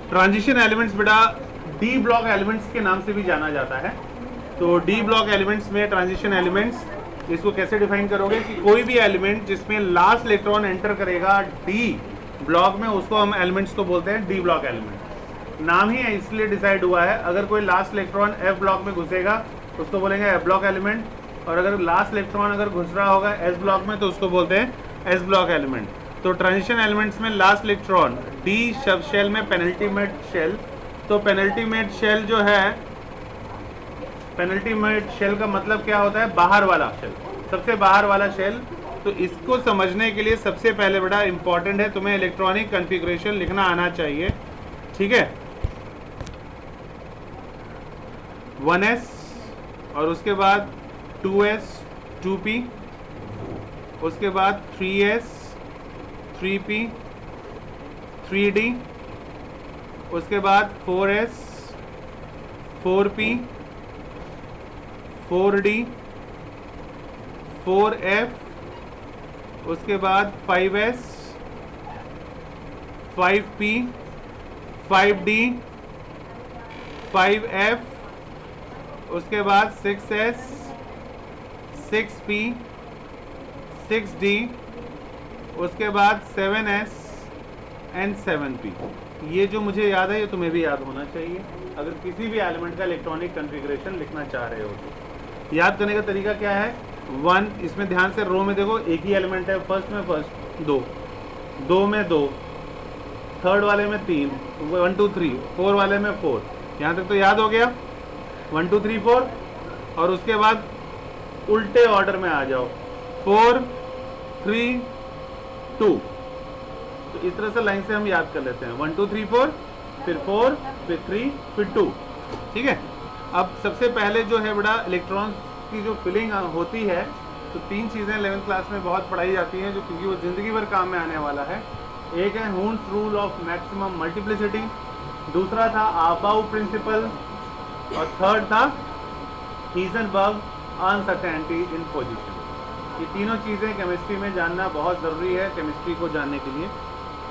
Transition elements बेटा D block elements के नाम से भी जाना जाता है। तो डी ब्लॉक एलिमेंट्स में ट्रांजिशन एलिमेंट्स, इसको कैसे डिफाइन करोगे कि कोई भी एलिमेंट जिसमें लास्ट इलेक्ट्रॉन एंटर करेगा डी ब्लॉक में, उसको हम एलिमेंट्स को बोलते हैं डी ब्लॉक एलिमेंट। नाम ही इसलिए डिसाइड हुआ है, अगर कोई लास्ट इलेक्ट्रॉन एफ ब्लॉक में घुसेगा उसको बोलेंगे एफ ब्लॉक एलिमेंट, और अगर लास्ट इलेक्ट्रॉन अगर घुस रहा होगा एस ब्लॉक में तो उसको बोलते हैं एस ब्लॉक एलिमेंट। तो ट्रांजिशन एलिमेंट्स में last electron D sub shell में पेनल्टीमेट शेल, तो पेनल्टीमेट शेल जो है, पेनल्टीमेट शेल का मतलब क्या होता है, बाहर वाला शेल, सबसे बाहर वाला शेल। तो इसको समझने के लिए सबसे पहले बेटा इंपॉर्टेंट है तुम्हें इलेक्ट्रॉनिक कॉन्फ़िगरेशन लिखना आना चाहिए, ठीक है। 1s और उसके बाद 2s 2p, उसके बाद 3s 3p 3d, उसके बाद 4s 4p 4d 4f, उसके बाद 5s 5p 5d 5f, उसके बाद 6s 6p 6d, उसके बाद 7s एंड 7p। ये जो मुझे याद है ये तुम्हें भी याद होना चाहिए अगर किसी भी एलिमेंट का इलेक्ट्रॉनिक कॉन्फ़िगरेशन लिखना चाह रहे हो तो। याद करने का तरीका क्या है, 1, इसमें ध्यान से रो में देखो एक ही एलिमेंट है, फर्स्ट में फर्स्ट 2, 2 में 2, थर्ड वाले में 3, 1 2 3, 4 वाले में 4। यहाँ तक तो याद हो गया 1 2 3 4, और उसके बाद उल्टे ऑर्डर में आ जाओ 4 3 2। तो इस तरह से लाइन से हम याद कर लेते हैं 1 2 3 4, फिर 4, फिर 3, फिर 2, ठीक है। अब सबसे पहले जो है बड़ा इलेक्ट्रॉन्स की जो फिलिंग होती है, तो 3 चीज़ें 11th क्लास में बहुत पढ़ाई जाती हैं जो क्योंकि वो ज़िंदगी भर काम में आने वाला है। एक है हून्स रूल ऑफ मैक्सिमम मल्टीप्लिसिटी, दूसरा था आबाउ प्रिंसिपल, और थर्ड था हीजनबर्ग अनसर्टेनिटी इन पोजीशन। ये तीनों चीज़ें केमिस्ट्री में जानना बहुत ज़रूरी है केमिस्ट्री को जानने के लिए।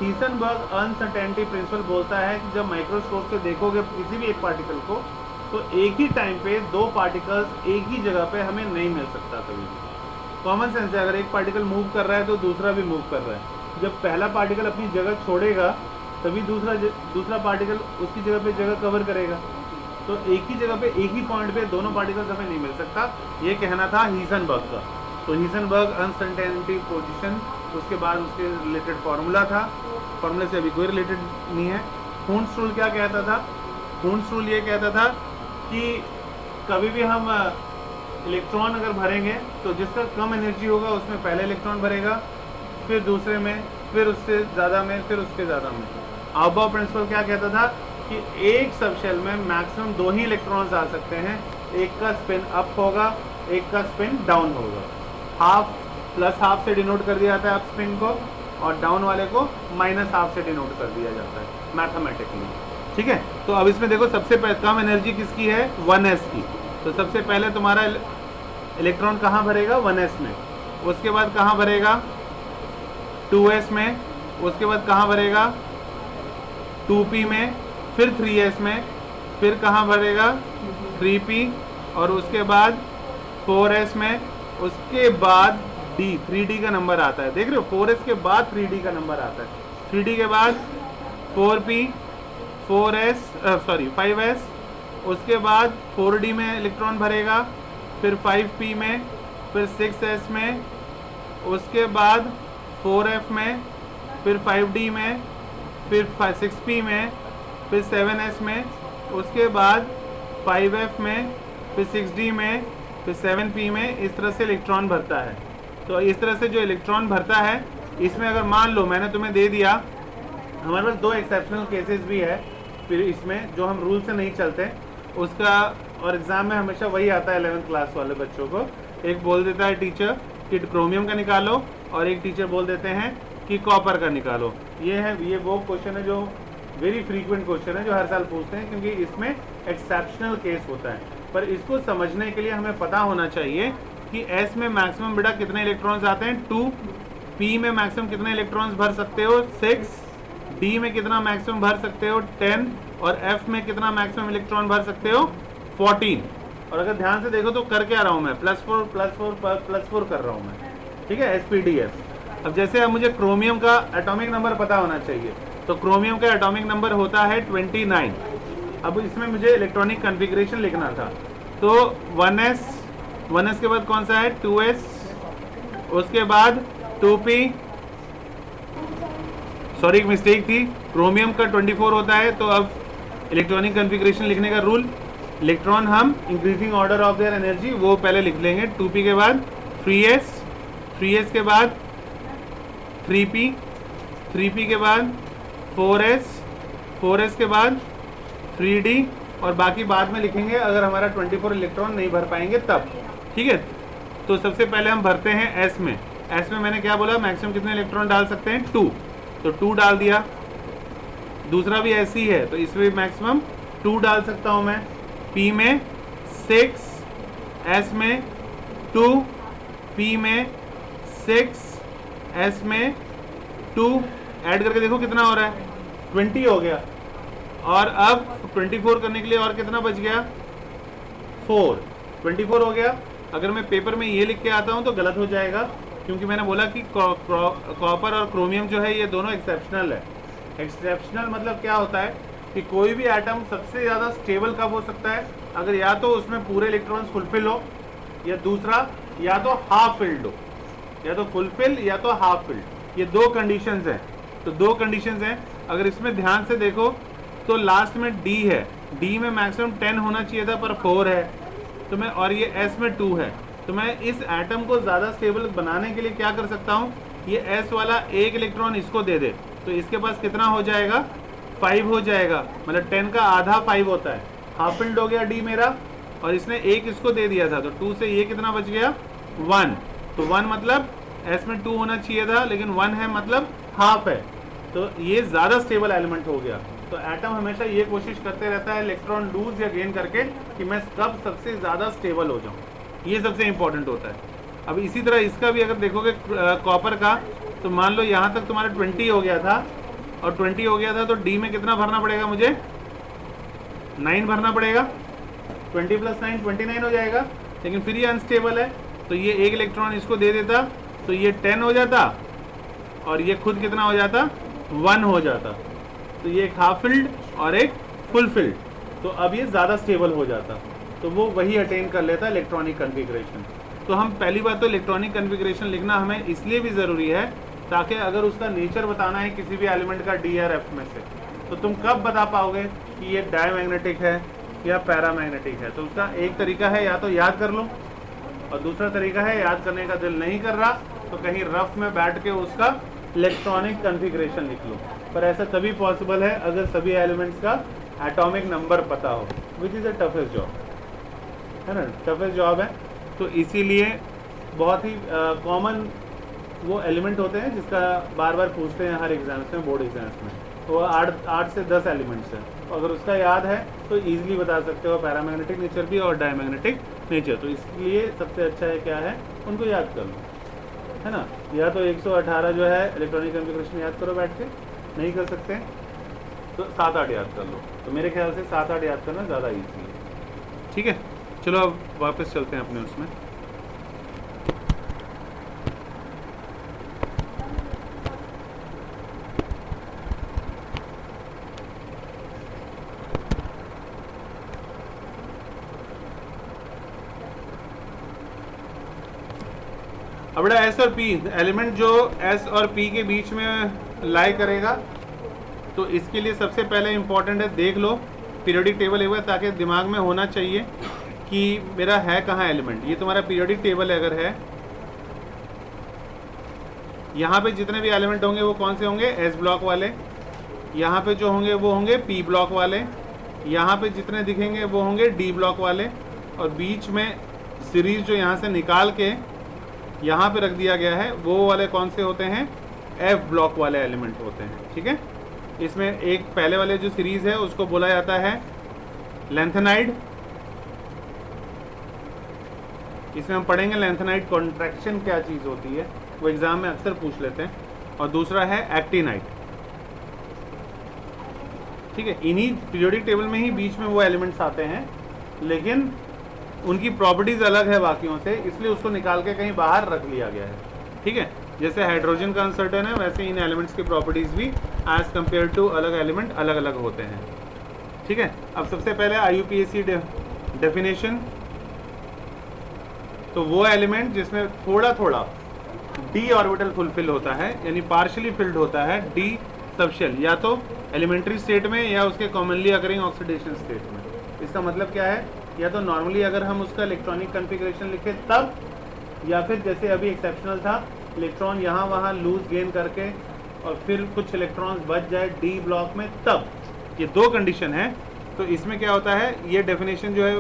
हीजनबर्ग अनसर्टेनिटी प्रिंसिपल बोलता है कि जब माइक्रोस्कोप से देखोगे किसी भी एक पार्टिकल को, तो एक ही टाइम पे 2 पार्टिकल्स एक ही जगह पे हमें नहीं मिल सकता कभी भी। कॉमन सेंस है, अगर एक पार्टिकल मूव कर रहा है तो दूसरा भी मूव कर रहा है। जब पहला पार्टिकल अपनी जगह छोड़ेगा तभी दूसरा पार्टिकल उसकी जगह पे जगह कवर करेगा। तो एक ही जगह पे एक ही पॉइंट पे दोनों पार्टिकल्स हमें नहीं मिल सकता, ये कहना था हीजनबर्ग का। तो हीजनबर्ग अनसर्टेनिटी पोजीशन, उसके बाद उसके रिलेटेड फार्मूला था, फार्मूले से अभी कोई रिलेटेड नहीं है। हून्स रूल क्या कहता था, हून्स रूल ये कहता था कि कभी भी हम इलेक्ट्रॉन अगर भरेंगे तो जिसका कम एनर्जी होगा उसमें पहले इलेक्ट्रॉन भरेगा, फिर दूसरे में, फिर उससे ज़्यादा में, फिर उसके ज़्यादा में। आबाउ प्रिंसिपल क्या कहता था कि एक सबशेल में मैक्सिमम 2 ही इलेक्ट्रॉन्स आ सकते हैं, एक का स्पिन अप होगा, एक का स्पिन डाउन होगा। हाफ प्लस हाफ से डिनोट कर दिया जाता है अप स्पिन को, और डाउन वाले को माइनस हाफ से डिनोट कर दिया जाता है मैथमेटिकली, ठीक है। तो अब इसमें देखो सबसे कम एनर्जी किसकी है, 1s की। तो सबसे पहले तुम्हारा इलेक्ट्रॉन कहाँ भरेगा, 1s में, उसके बाद कहाँ भरेगा 2s में, उसके बाद कहाँ भरेगा 2p में, फिर 3s में, फिर कहाँ भरेगा 3p, और उसके बाद 4s में, उसके बाद d 3d का नंबर आता है, देख रहे हो 4s के बाद 3d का नंबर आता है, 3d के बाद 4p 5s, उसके बाद 4d में इलेक्ट्रॉन भरेगा, फिर 5p में, फिर 6s में, उसके बाद 4f में, फिर 5d में, फिर 6p में, फिर 7s में, उसके बाद 5f में, फिर 6d में, फिर 7p में। इस तरह से इलेक्ट्रॉन भरता है। तो इस तरह से जो इलेक्ट्रॉन भरता है, इसमें अगर मान लो मैंने तुम्हें दे दिया, हमारे पास 2 एक्सेप्शनल केसेस भी है फिर इसमें जो हम रूल से नहीं चलते उसका, और एग्ज़ाम में हमेशा वही आता है 11th क्लास वाले बच्चों को। एक बोल देता है टीचर कि क्रोमियम का निकालो, और एक टीचर बोल देते हैं कि कॉपर का निकालो। ये वो क्वेश्चन है जो वेरी फ्रीक्वेंट क्वेश्चन है जो हर साल पूछते हैं, क्योंकि इसमें एक्सेप्शनल केस होता है। पर इसको समझने के लिए हमें पता होना चाहिए कि S में मैक्सिमम बेटा कितने इलेक्ट्रॉन्स आते हैं 2, P में मैक्सिमम कितने इलेक्ट्रॉन्स भर सकते हो 6, डी में कितना मैक्सिमम भर सकते हो 10, और एफ में कितना मैक्सिमम इलेक्ट्रॉन भर सकते हो 14। और अगर ध्यान से देखो तो कर क्या रहा हूं मैं, +4 +4 +4 कर रहा हूं मैं, ठीक है, SPDF। अब जैसे अब मुझे क्रोमियम का एटॉमिक नंबर पता होना चाहिए, तो क्रोमियम का एटॉमिक नंबर होता है 29। अब इसमें मुझे इलेक्ट्रॉनिक कॉन्फ़िगरेशन लिखना था, तो 1s के बाद कौन सा है 2s, उसके बाद 2p, सॉरी एक मिस्टेक थी, क्रोमियम का 24 होता है। तो अब इलेक्ट्रॉनिक कॉन्फ़िगरेशन लिखने का रूल, इलेक्ट्रॉन हम increasing order of their energy वो पहले लिख लेंगे। 2p के बाद 3s के बाद 3p के बाद 4s के बाद 3d, और बाकी बाद में लिखेंगे अगर हमारा 24 इलेक्ट्रॉन नहीं भर पाएंगे तब, ठीक है। तो सबसे पहले हम भरते हैं s में मैंने क्या बोला, मैक्सिमम कितने इलेक्ट्रॉन डाल सकते हैं 2, तो 2 डाल दिया। दूसरा भी ऐसी है, तो इसमें मैक्सिमम 2 डाल सकता हूं मैं। p में 6, s में 2, p में 6, s में 2, ऐड करके देखो कितना हो रहा है 20 हो गया। और अब 24 करने के लिए और कितना बच गया 4, 24 हो गया। अगर मैं पेपर में ये लिख के आता हूं तो गलत हो जाएगा, क्योंकि मैंने बोला कि कॉपर और क्रोमियम जो है ये दोनों एक्सेप्शनल है। एक्सेप्शनल मतलब क्या होता है कि कोई भी एटम सबसे ज़्यादा स्टेबल कब हो सकता है, अगर या तो उसमें पूरे इलेक्ट्रॉन्स फुलफिल हो, या दूसरा या तो हाफ फिल्ड हो, या तो फुलफिल या तो हाफ फिल्ड, ये 2 कंडीशंस हैं। तो 2 कंडीशंस हैं। अगर इसमें ध्यान से देखो तो लास्ट में D है, D में मैक्सिमम 10 होना चाहिए था पर 4 है, तो मैं, और ये S में 2 है, तो मैं इस एटम को ज़्यादा स्टेबल बनाने के लिए क्या कर सकता हूँ, ये S वाला एक इलेक्ट्रॉन इसको दे दे, तो इसके पास कितना हो जाएगा 5 हो जाएगा, मतलब 10 का आधा 5 होता है, हाफ फिल्ड हो गया D मेरा, और इसने एक इसको दे दिया था, तो 2 से ये कितना बच गया 1, तो 1 मतलब S में 2 होना चाहिए था, लेकिन 1 है मतलब हाफ है, तो ये ज़्यादा स्टेबल एलिमेंट हो गया। तो एटम हमेशा ये कोशिश करते रहता है इलेक्ट्रॉन लूज या गेन करके कि मैं कब सबसे ज़्यादा स्टेबल हो जाऊं, ये सबसे इंपॉर्टेंट होता है। अब इसी तरह इसका भी अगर देखोगे कॉपर का, तो मान लो यहाँ तक तुम्हारा 20 हो गया था, और 20 हो गया था तो डी में कितना भरना पड़ेगा मुझे 9 भरना पड़ेगा, 20 + 9 29 हो जाएगा, लेकिन फिर ये अनस्टेबल है, तो ये एक इलेक्ट्रॉन इसको दे देता तो ये 10 हो जाता, और ये खुद कितना हो जाता 1 हो जाता, तो ये एक हाफ फिल्ड और एक फुल फिल्ड, तो अब ये ज़्यादा स्टेबल हो जाता, तो वो वही अटेन कर लेता इलेक्ट्रॉनिक कॉन्फ़िगरेशन। तो हम पहली बात तो इलेक्ट्रॉनिक कॉन्फ़िगरेशन लिखना हमें इसलिए भी ज़रूरी है ताकि अगर उसका नेचर बताना है किसी भी एलिमेंट का डी और एफ में से, तो तुम कब बता पाओगे कि ये डायमैग्नेटिक है या पैरामैग्नेटिक है। तो उसका एक तरीका है या तो याद कर लो, और दूसरा तरीका है याद करने का दिल नहीं कर रहा तो कहीं रफ में बैठ के उसका इलेक्ट्रॉनिक कॉन्फ़िगरेशन लिख लो, पर ऐसा तभी पॉसिबल है अगर सभी एलिमेंट्स का एटॉमिक नंबर पता हो, which is a toughest job, है ना, टफेस्ट जॉब है। तो इसीलिए बहुत ही कॉमन वो एलिमेंट होते हैं जिसका बार बार पूछते हैं हर एग्जाम्स में, बोर्ड एग्जाम्स में, तो 8 से 10 एलिमेंट्स हैं, तो अगर उसका याद है तो ईजिली बता सकते हो पैरामैग्नेटिक नेचर भी और डायमैग्नेटिक नेचर। तो इसलिए सबसे अच्छा है क्या है, उनको याद कर लो, है ना, या तो 118 जो है इलेक्ट्रॉनिक कॉन्फ़िगरेशन याद करो बैठ के, नहीं कर सकते तो 7-8 याद कर लो, तो मेरे ख्याल से 7-8 याद करना ज़्यादा ईजी है। ठीक है, चलो अब वापस चलते हैं अपने उसमें। अब बड़ा एस और पी एलिमेंट जो एस और पी के बीच में लाई करेगा, तो इसके लिए सबसे पहले इंपॉर्टेंट है देख लो पीरियोडिक टेबल एक बार, ताकि दिमाग में होना चाहिए कि मेरा है कहाँ एलिमेंट। ये तुम्हारा पीरियोडिक टेबल अगर है, यहाँ पे जितने भी एलिमेंट होंगे वो कौन से होंगे, एस ब्लॉक वाले, यहाँ पे जो होंगे वो होंगे पी ब्लॉक वाले, यहाँ पे जितने दिखेंगे वो होंगे डी ब्लॉक वाले, और बीच में सीरीज जो यहाँ से निकाल के यहाँ पे रख दिया गया है वो वाले कौन से होते हैं, एफ ब्लॉक वाले एलिमेंट होते हैं। ठीक है, इसमें एक पहले वाले जो सीरीज है उसको बोला जाता है लेंथेनाइड, इसमें हम पढ़ेंगे लेंथेनाइड कॉन्ट्रैक्शन क्या चीज़ होती है, वो एग्जाम में अक्सर पूछ लेते हैं। और दूसरा है एक्टिनाइड, ठीक है, इन्हीं पीरियोडिक टेबल में ही बीच में वो एलिमेंट्स आते हैं, लेकिन उनकी प्रॉपर्टीज अलग है बाकियों से, इसलिए उसको निकाल के कहीं बाहर रख लिया गया है। ठीक है, जैसे हाइड्रोजन का अनसर्टेन है, वैसे इन एलिमेंट्स की प्रॉपर्टीज भी एज कंपेयर टू अलग एलिमेंट अलग अलग होते हैं। ठीक है, अब सबसे पहले IUPAC डेफिनेशन। तो वो एलिमेंट जिसमें थोड़ा थोड़ा d ऑर्बिटल फुलफिल होता है, यानी पार्शियली फिल्ड होता है d सबशेल, या तो एलिमेंट्री स्टेट में या उसके कॉमनली अकरिंग ऑक्सीडेशन स्टेट में। इसका मतलब क्या है, या तो नॉर्मली अगर हम उसका इलेक्ट्रॉनिक कन्फिग्रेशन लिखे तब, या फिर जैसे अभी एक्सेप्शनल था, इलेक्ट्रॉन यहाँ वहाँ लूज गेन करके और फिर कुछ इलेक्ट्रॉन्स बच जाए डी ब्लॉक में, तब। ये दो कंडीशन है। तो इसमें क्या होता है, ये डेफिनेशन जो है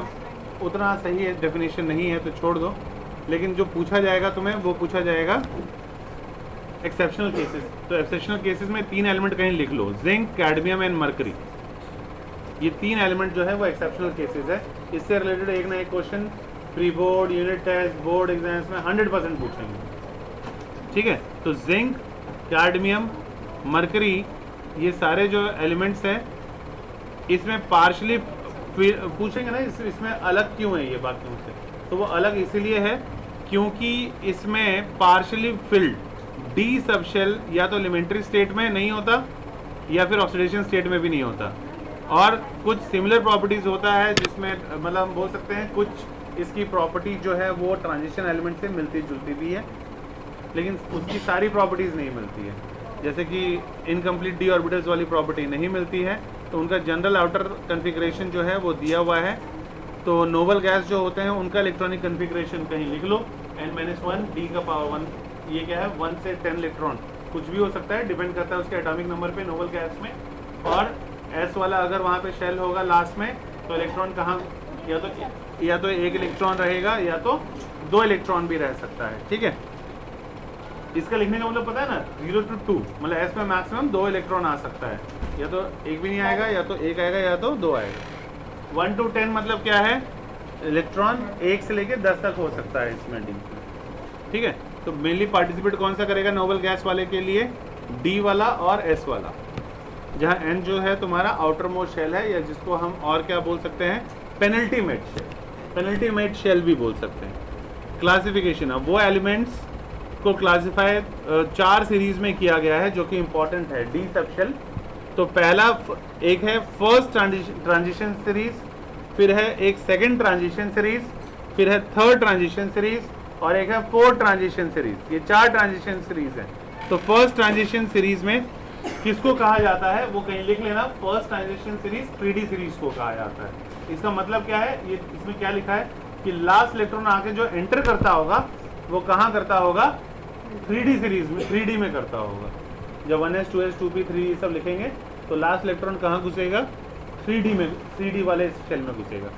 उतना सही है डेफिनेशन नहीं है तो छोड़ दो, लेकिन जो पूछा जाएगा तुम्हें वो पूछा जाएगा एक्सेप्शनल केसेस। तो एक्सेप्शनल केसेस में 3 एलिमेंट कहीं लिख लो, जिंक, कैडमियम एंड मरकरी। ये 3 एलिमेंट जो है वो एक्सेप्शनल केसेस है। इससे रिलेटेड एक ना एक question pre board, unit test, board exams में 100% पूछेंगे। ठीक है, तो जिंक, कैडमियम, मरकरी, ये सारे जो एलिमेंट्स हैं इसमें पार्शली पूछेंगे ना, इसमें अलग क्यों है ये बाकियों से, तो वो अलग इसीलिए है क्योंकि इसमें पार्शली फिल्ड डी सबशेल या तो एलिमेंट्री स्टेट में नहीं होता या फिर ऑक्सीडेशन स्टेट में भी नहीं होता, और कुछ सिमिलर प्रॉपर्टीज होता है जिसमें मतलब हम बोल सकते हैं कुछ इसकी प्रॉपर्टी जो है वो ट्रांजिशन एलिमेंट से मिलती जुलती भी है, लेकिन उसकी सारी प्रॉपर्टीज नहीं मिलती है। जैसे कि इनकम्प्लीट डी ऑर्बिटल्स वाली प्रॉपर्टी नहीं मिलती है, तो उनका जनरल आउटर कन्फिग्रेशन जो है वो दिया हुआ है। तो नोबल गैस जो होते हैं उनका इलेक्ट्रॉनिक कन्फिग्रेशन कहीं लिख लो, n-1 d का पावर 1, ये क्या है 1 से 10 इलेक्ट्रॉन, कुछ भी हो सकता है, डिपेंड करता है उसके एटॉमिक नंबर पे नोबल गैस में। और S वाला अगर वहाँ पे शेल होगा लास्ट में, तो इलेक्ट्रॉन कहाँ, या तो 1 इलेक्ट्रॉन रहेगा या तो 2 इलेक्ट्रॉन भी रह सकता है। ठीक है, इसका लिखने का मतलब पता है ना, 0 to 2, मतलब S में मैक्सिमम 2 इलेक्ट्रॉन आ सकता है, या तो एक भी नहीं आएगा, या तो 1 आएगा या तो 2 आएगा। 1 to 10 मतलब क्या है, इलेक्ट्रॉन 1 से लेके 10 तक हो सकता है इसमें डी। ठीक है, तो मेनली पार्टिसिपेट कौन सा करेगा नोबल गैस वाले के लिए, डी वाला और S वाला, जहाँ N जो है तुम्हारा आउटर मोस्ट शेल है, या जिसको हम और क्या बोल सकते हैं, पेनल्टीमेट शेल, पेनल्टीमेट शेल भी बोल सकते हैं। क्लासिफिकेशन, अब वो एलिमेंट्स को क्लासिफाई 4 सीरीज में किया गया है जो कि इंपॉर्टेंट है डी सबशेल। तो पहला एक है फर्स्ट ट्रांजिशन सीरीज, फिर है एक सेकंड ट्रांजिशन सीरीज, फिर है थर्ड ट्रांजिशन सीरीज, और एक है फोर्थ ट्रांजिशन सीरीज। ये 4 ट्रांजिशन सीरीज हैं। तो फर्स्ट ट्रांजिशन सीरीज में किसको कहा जाता है वो कहीं लिख लेना, first transition series 3D series को कहा जाता है। इसका मतलब क्या है, ये इसमें क्या लिखा है कि लास्ट इलेक्ट्रॉन आके जो एंटर करता होगा वो कहाँ करता होगा, 3D सीरीज में, 3D में करता होगा। जब 1s 2s 2p 3 सब लिखेंगे तो लास्ट इलेक्ट्रॉन कहाँ घुसेगा, 3D में, 3D वाले शेल में घुसेगा।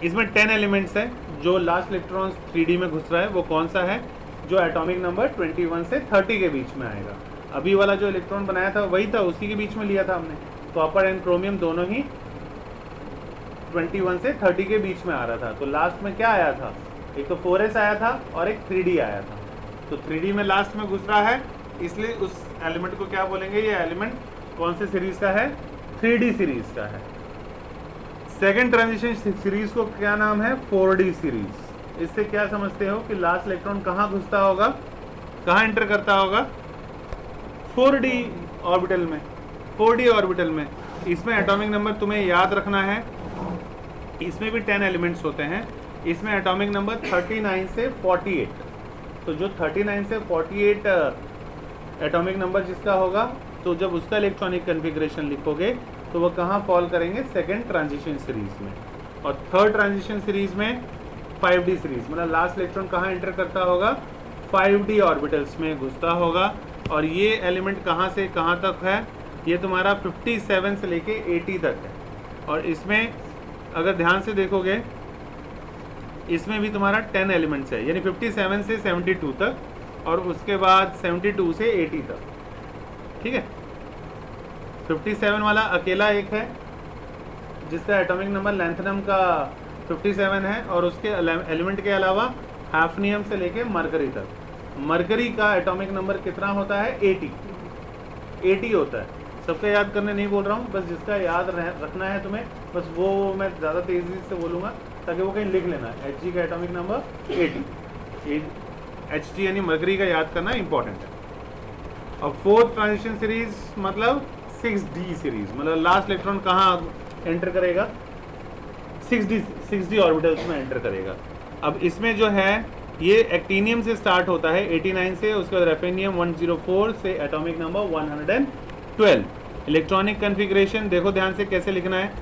इसमें 10 एलिमेंट्स हैं, जो लास्ट इलेक्ट्रॉन 3D में घुस रहा है वो कौन सा है, जो एटॉमिक नंबर 21 से 30 के बीच में आएगा। अभी वाला जो इलेक्ट्रॉन बनाया था वही था, उसी के बीच में लिया था हमने। कॉपर एंड क्रोमियम दोनों ही 21 से 30 के बीच में आ रहा था। तो लास्ट में क्या आया था, एक तो 4s आया था और एक 3D आया था। तो 3D में लास्ट में घुस रहा है, इसलिए उस एलिमेंट को क्या बोलेंगे, ये एलिमेंट कौन से सीरीज का है, 3D सीरीज का है। सेकेंड ट्रांजिशन सीरीज को क्या नाम है, 4D सीरीज। इससे क्या समझते हो कि लास्ट इलेक्ट्रॉन कहाँ घुसता होगा, कहाँ एंटर करता होगा, 4D ऑर्बिटल में, 4D ऑर्बिटल में। इसमें एटॉमिक नंबर तुम्हें याद रखना है, इसमें भी 10 एलिमेंट्स होते हैं। इसमें एटॉमिक नंबर 39 से 48, तो जो 39 से 48 एटॉमिक नंबर जिसका होगा, तो जब उसका इलेक्ट्रॉनिक कन्फिग्रेशन लिखोगे तो वो कहाँ फॉल करेंगे, सेकेंड ट्रांजिशन सीरीज में। और थर्ड ट्रांजिशन सीरीज में 5D सीरीज, मतलब लास्ट इलेक्ट्रॉन कहाँ एंटर करता होगा, 5D ऑर्बिटल्स में घुसता होगा। और ये एलिमेंट कहाँ से कहाँ तक है, ये तुम्हारा 57 से लेके 80 तक है। और इसमें अगर ध्यान से देखोगे, इसमें भी तुम्हारा 10 एलिमेंट्स है, यानी 57 से 72 तक, और उसके बाद 72 से 80 तक। ठीक है, 57 वाला अकेला एक है जिसका एटॉमिक नंबर लैंथनम का 57 है, और उसके एलिमेंट के अलावा हैफनियम से लेके मरकरी तक। मरकरी का एटॉमिक नंबर कितना होता है, 80 होता है। सबका याद करने नहीं बोल रहा हूँ, बस जिसका याद रखना है तुम्हें, बस वो मैं ज़्यादा तेज़ी से बोलूँगा ताकि वो कहीं लिख लेना। Hg का एटॉमिक नंबर 80, Hg यानी मरकरी का याद करना इंपॉर्टेंट है। और फोर्थ ट्रांजिशन सीरीज मतलब 6d सीरीज, मतलब लास्ट इलेक्ट्रॉन कहाँ एंटर करेगा, 6d ऑर्बिटल्स में एंटर करेगा। अब इसमें जो है ये एक्टिनियम से स्टार्ट होता है 89 से, उसके बाद रेफेनियम 104 से एटॉमिक नंबर 112। इलेक्ट्रॉनिक कन्फिग्रेशन देखो ध्यान से कैसे लिखना है,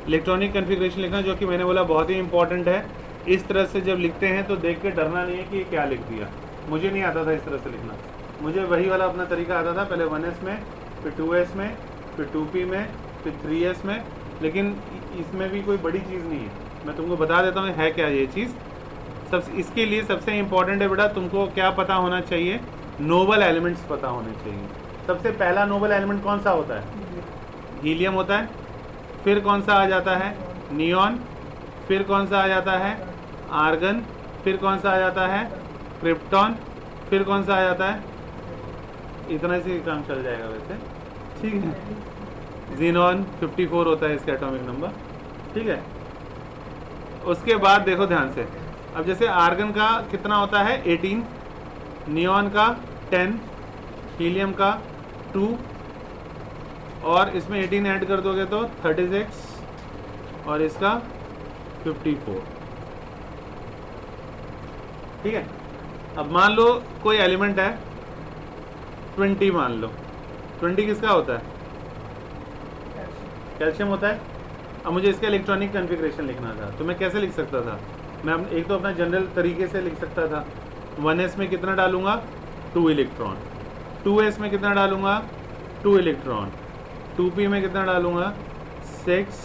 इलेक्ट्रॉनिक कन्फिग्रेशन लिखना जो कि मैंने बोला बहुत ही इंपॉर्टेंट है। इस तरह से जब लिखते हैं तो देख के डरना नहीं है कि क्या लिख दिया, मुझे नहीं आता था इस तरह से लिखना, मुझे वही वाला अपना तरीका आता था, पहले 1s में, फिर 2s में, फिर 2p में, फिर 3s में, लेकिन इसमें भी कोई बड़ी चीज़ नहीं है, मैं तुमको बता देता हूँ है क्या ये चीज़। इसके लिए सबसे इम्पॉर्टेंट है बेटा, तुमको क्या पता होना चाहिए, नोबल एलिमेंट्स पता होने चाहिए। सबसे पहला नोबल एलिमेंट कौन सा होता है, हीलियम होता है, फिर कौन सा आ जाता है, नियॉन, फिर कौन सा आ जाता है, आर्गन, फिर कौन सा आ जाता है, क्रिप्टॉन, फिर कौन सा आ जाता है, इतना से काम चल जाएगा वैसे, ठीक है। जीनॉन 54 होता है इसका एटॉमिक नंबर, ठीक है। उसके बाद देखो ध्यान से, अब जैसे आर्गन का कितना होता है 18, नियॉन का 10, हीलियम का 2, और इसमें 18 ऐड कर दोगे तो 36, और इसका 54, ठीक है। अब मान लो कोई एलिमेंट है 20, मान लो 20 किसका होता है, कैल्शियम होता है। अब मुझे इसका इलेक्ट्रॉनिक कन्फिग्रेशन लिखना था, तो मैं कैसे लिख सकता था, मैं एक तो अपना जनरल तरीके से लिख सकता था, 1s में कितना डालूंगा 2 इलेक्ट्रॉन, 2s में कितना डालूंगा 2 इलेक्ट्रॉन, 2p में कितना डालूंगा 6,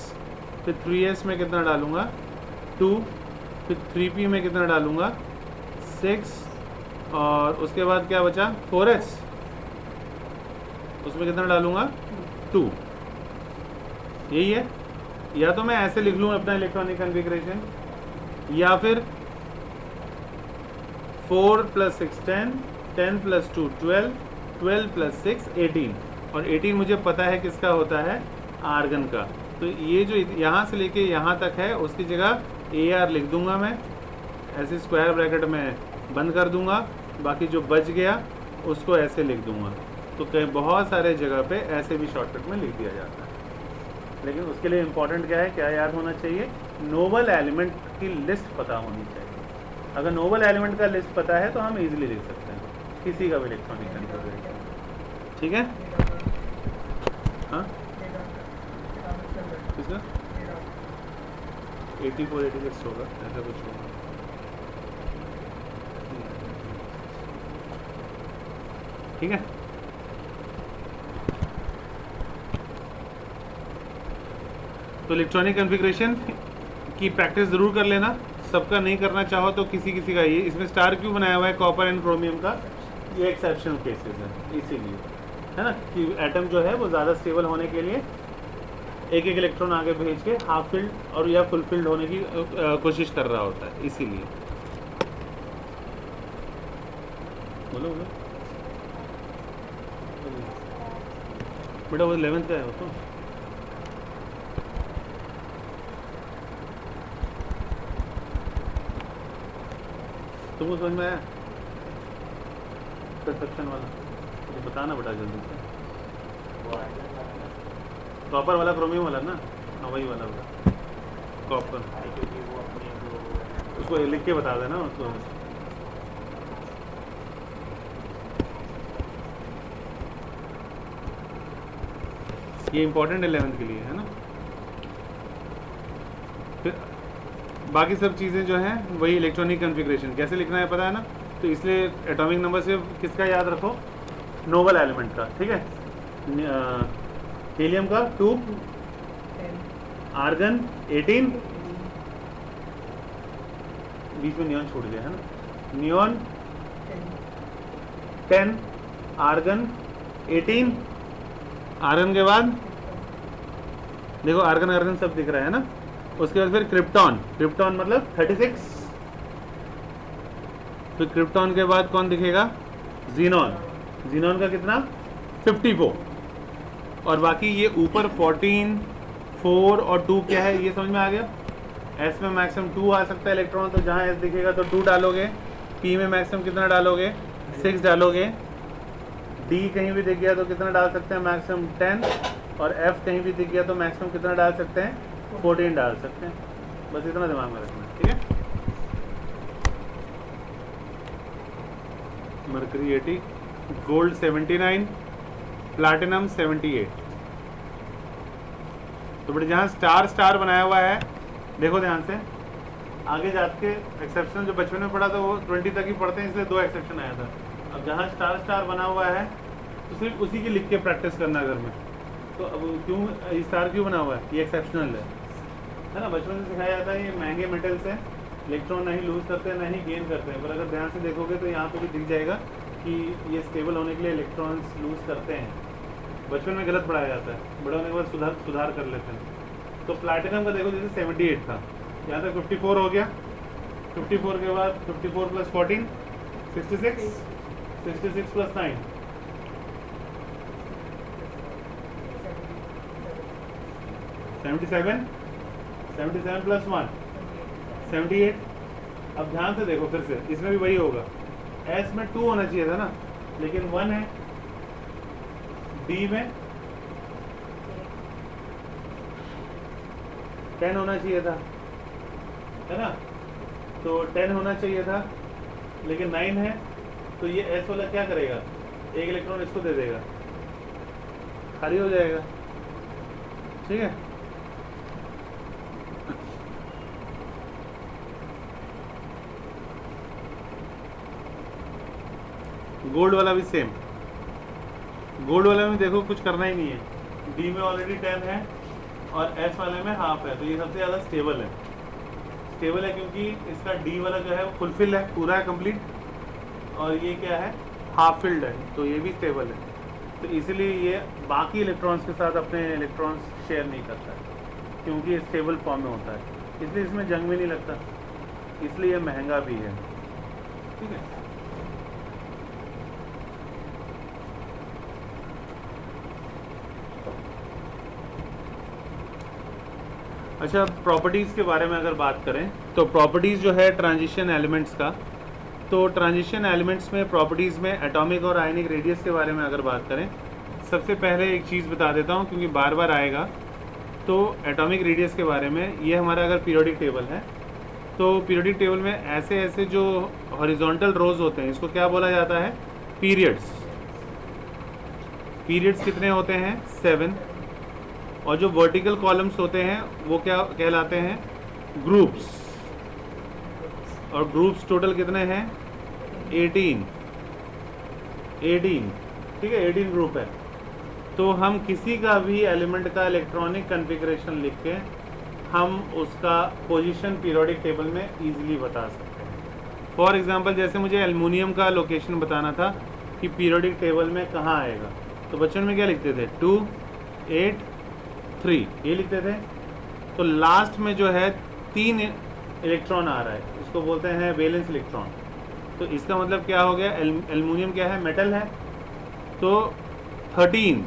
फिर 3s में कितना डालूंगा 2, फिर 3p में कितना डालूंगा 6, और उसके बाद क्या बचा 4s, उसमें कितना डालूंगा 2। यही है, या तो मैं ऐसे लिख लूँ अपना इलेक्ट्रॉनिक कन्फिग्रेशन, या फिर 4 + 6 10, 10 + 2 12, 12 + 6 18, और 18 मुझे पता है किसका होता है, आर्गन का। तो ये जो यहाँ से लेके यहाँ तक है उसकी जगह AR लिख दूंगा मैं, ऐसे स्क्वायर ब्रैकेट में बंद कर दूंगा, बाकी जो बच गया उसको ऐसे लिख दूंगा। तो कहीं बहुत सारे जगह पे ऐसे भी शॉर्टकट में लिख दिया जाता है, लेकिन उसके लिए इम्पोर्टेंट क्या है, क्या याद होना चाहिए, नोबल एलिमेंट की लिस्ट पता होनी चाहिए। अगर नोबल एलिमेंट का लिस्ट पता है तो हम इजीली लिख सकते हैं किसी का भी इलेक्ट्रॉनिक कन्फिग्रेशन, ठीक है। हाँ किसका 84 86 होगा, ऐसा कुछ होगा, ठीक है। तो इलेक्ट्रॉनिक कन्फिग्रेशन की प्रैक्टिस ज़रूर कर लेना, सबका नहीं करना चाहो तो किसी किसी का। ये इसमें स्टार क्यों बनाया हुआ है कॉपर एंड क्रोमियम का, ये एक्सेप्शनल केसेस है इसीलिए, है ना, कि एटम जो है वो ज़्यादा स्टेबल होने के लिए एक एक इलेक्ट्रॉन आगे भेज के हाफ फिल्ड और या फुल फिल्ड होने की कोशिश कर रहा होता है, इसीलिए। बोलो बेटा, वो 11th का है वो तो। तुमको समझ में आया परसेप्शन वाला, तो बताना बेटा जल्दी से। कॉपर वाला क्रोमियम वाला ना, हाँ वही वाला होगा कॉपर, उसको लिख के बता देना उसको। ये इंपॉर्टेंट है 11th के लिए, है ना। फिर बाकी सब चीज़ें जो हैं वही इलेक्ट्रॉनिक कन्फिग्रेशन कैसे लिखना है पता है ना, तो इसलिए एटॉमिक नंबर से किसका याद रखो, नोबल एलिमेंट का, ठीक है। हीलियम का 2, आर्गन 18, बीच में नियॉन छूट गया है ना, नियॉन 10, आर्गन 18, आर्गन के बाद देखो आर्गन आर्गन सब दिख रहा है ना। उसके बाद फिर क्रिप्टॉन, क्रिप्टॉन मतलब 36, फिर क्रिप्टॉन के बाद कौन दिखेगा, जीनॉन, जीनॉन का कितना 54, और बाकी ये ऊपर 14, 4 और 2 क्या है ये समझ में आ गया। एस में मैक्सिमम 2 आ सकता है इलेक्ट्रॉन, तो जहाँ एस दिखेगा तो 2 डालोगे। पी में मैक्सिमम कितना डालोगे, 6 डालोगे। डी कहीं भी दिख गया तो कितना डाल सकते हैं, मैक्सिमम 10। और एफ कहीं भी दिख गया तो मैक्सिमम कितना डाल सकते हैं, 14 डाल सकते हैं। बस इतना दिमाग में रखना, ठीक है। Mercury 80, gold 79, platinum 78। तो बेटे जहाँ स्टार स्टार बनाया हुआ है, देखो ध्यान से, आगे जाके एक्सेप्शन जो बचपन में पढ़ा था वो 20 तक ही पढ़ते हैं, इसलिए 2 एक्सेप्शन आया था। अब जहाँ स्टार स्टार बना हुआ है तो सिर्फ उसी की लिख के प्रैक्टिस करना घर में। तो अब क्यों स्टार क्यों बना हुआ है, ये एक्सेप्शनल है ना। बचपन से सिखाया जाता है ये महंगे मेटल्स हैं, इलेक्ट्रॉन नहीं लूज करते हैं, नहीं गेन करते हैं। पर अगर ध्यान से देखोगे तो यहाँ पे भी दिख जाएगा कि ये स्टेबल होने के लिए इलेक्ट्रॉन्स लूज करते हैं। बचपन में गलत पढ़ाया जाता है, बड़े होने के बाद सुधार कर लेते हैं। तो प्लैटिनम का देखो जैसे 78 था, यहाँ तक 54 हो गया। 54 के बाद 54 प्लस 14 66, 66 प्लस 9 77, 77 प्लस 1 78। अब ध्यान से देखो फिर से, इसमें भी वही होगा। एस में 2 होना चाहिए था ना, लेकिन 1 है। डी में 10 होना चाहिए था, है ना। तो 10 होना चाहिए था, लेकिन 9 है। तो ये एस वाला क्या करेगा, एक इलेक्ट्रॉन इसको दे देगा, खाली हो जाएगा, ठीक है। गोल्ड वाला भी सेम, गोल्ड वाले में देखो कुछ करना ही नहीं है। डी में ऑलरेडी 10 है और एस वाले में हाफ है, तो ये सबसे ज़्यादा स्टेबल है। स्टेबल है क्योंकि इसका डी वाला जो है वो फुलफिल है, पूरा है, कंप्लीट। और ये क्या है, हाफ फिल्ड है, तो ये भी स्टेबल है। तो इसीलिए ये बाकी इलेक्ट्रॉन्स के साथ अपने इलेक्ट्रॉन्स शेयर नहीं करता है, क्योंकि स्टेबल फॉर्म में होता है। इसलिए इसमें जंग भी नहीं लगता, इसलिए महंगा भी है, ठीक है। अच्छा, प्रॉपर्टीज़ के बारे में अगर बात करें तो प्रॉपर्टीज़ जो है ट्रांजिशन एलिमेंट्स का, तो ट्रांजिशन एलिमेंट्स में प्रॉपर्टीज़ में एटॉमिक और आयनिक रेडियस के बारे में अगर बात करें, सबसे पहले एक चीज़ बता देता हूँ क्योंकि बार बार आएगा। तो एटॉमिक रेडियस के बारे में, ये हमारा अगर पीरियोडिक टेबल है, तो पीरियोडिक टेबल में ऐसे ऐसे जो हॉरिजॉन्टल रोज होते हैं, इसको क्या बोला जाता है, पीरियड्स। पीरियड्स कितने होते हैं, 7। और जो वर्टिकल कॉलम्स होते हैं वो क्या कहलाते हैं, ग्रुप्स। और ग्रुप्स टोटल कितने हैं, 18, ठीक है, 18 ग्रुप है। तो हम किसी का भी एलिमेंट का इलेक्ट्रॉनिक कॉन्फ़िगरेशन लिख के हम उसका पोजीशन पीरियोडिक टेबल में इजीली बता सकते हैं। फॉर एग्जांपल, जैसे मुझे एल्युमिनियम का लोकेशन बताना था कि पीरियोडिक टेबल में कहाँ आएगा, तो बच्चन में क्या लिखते थे, 2, 8, 3, ये लिखते थे। तो लास्ट में जो है 3 इलेक्ट्रॉन आ रहा है, इसको बोलते हैं वैलेंस इलेक्ट्रॉन। तो इसका मतलब क्या हो गया, एल्युमिनियम क्या है, मेटल है। तो 13,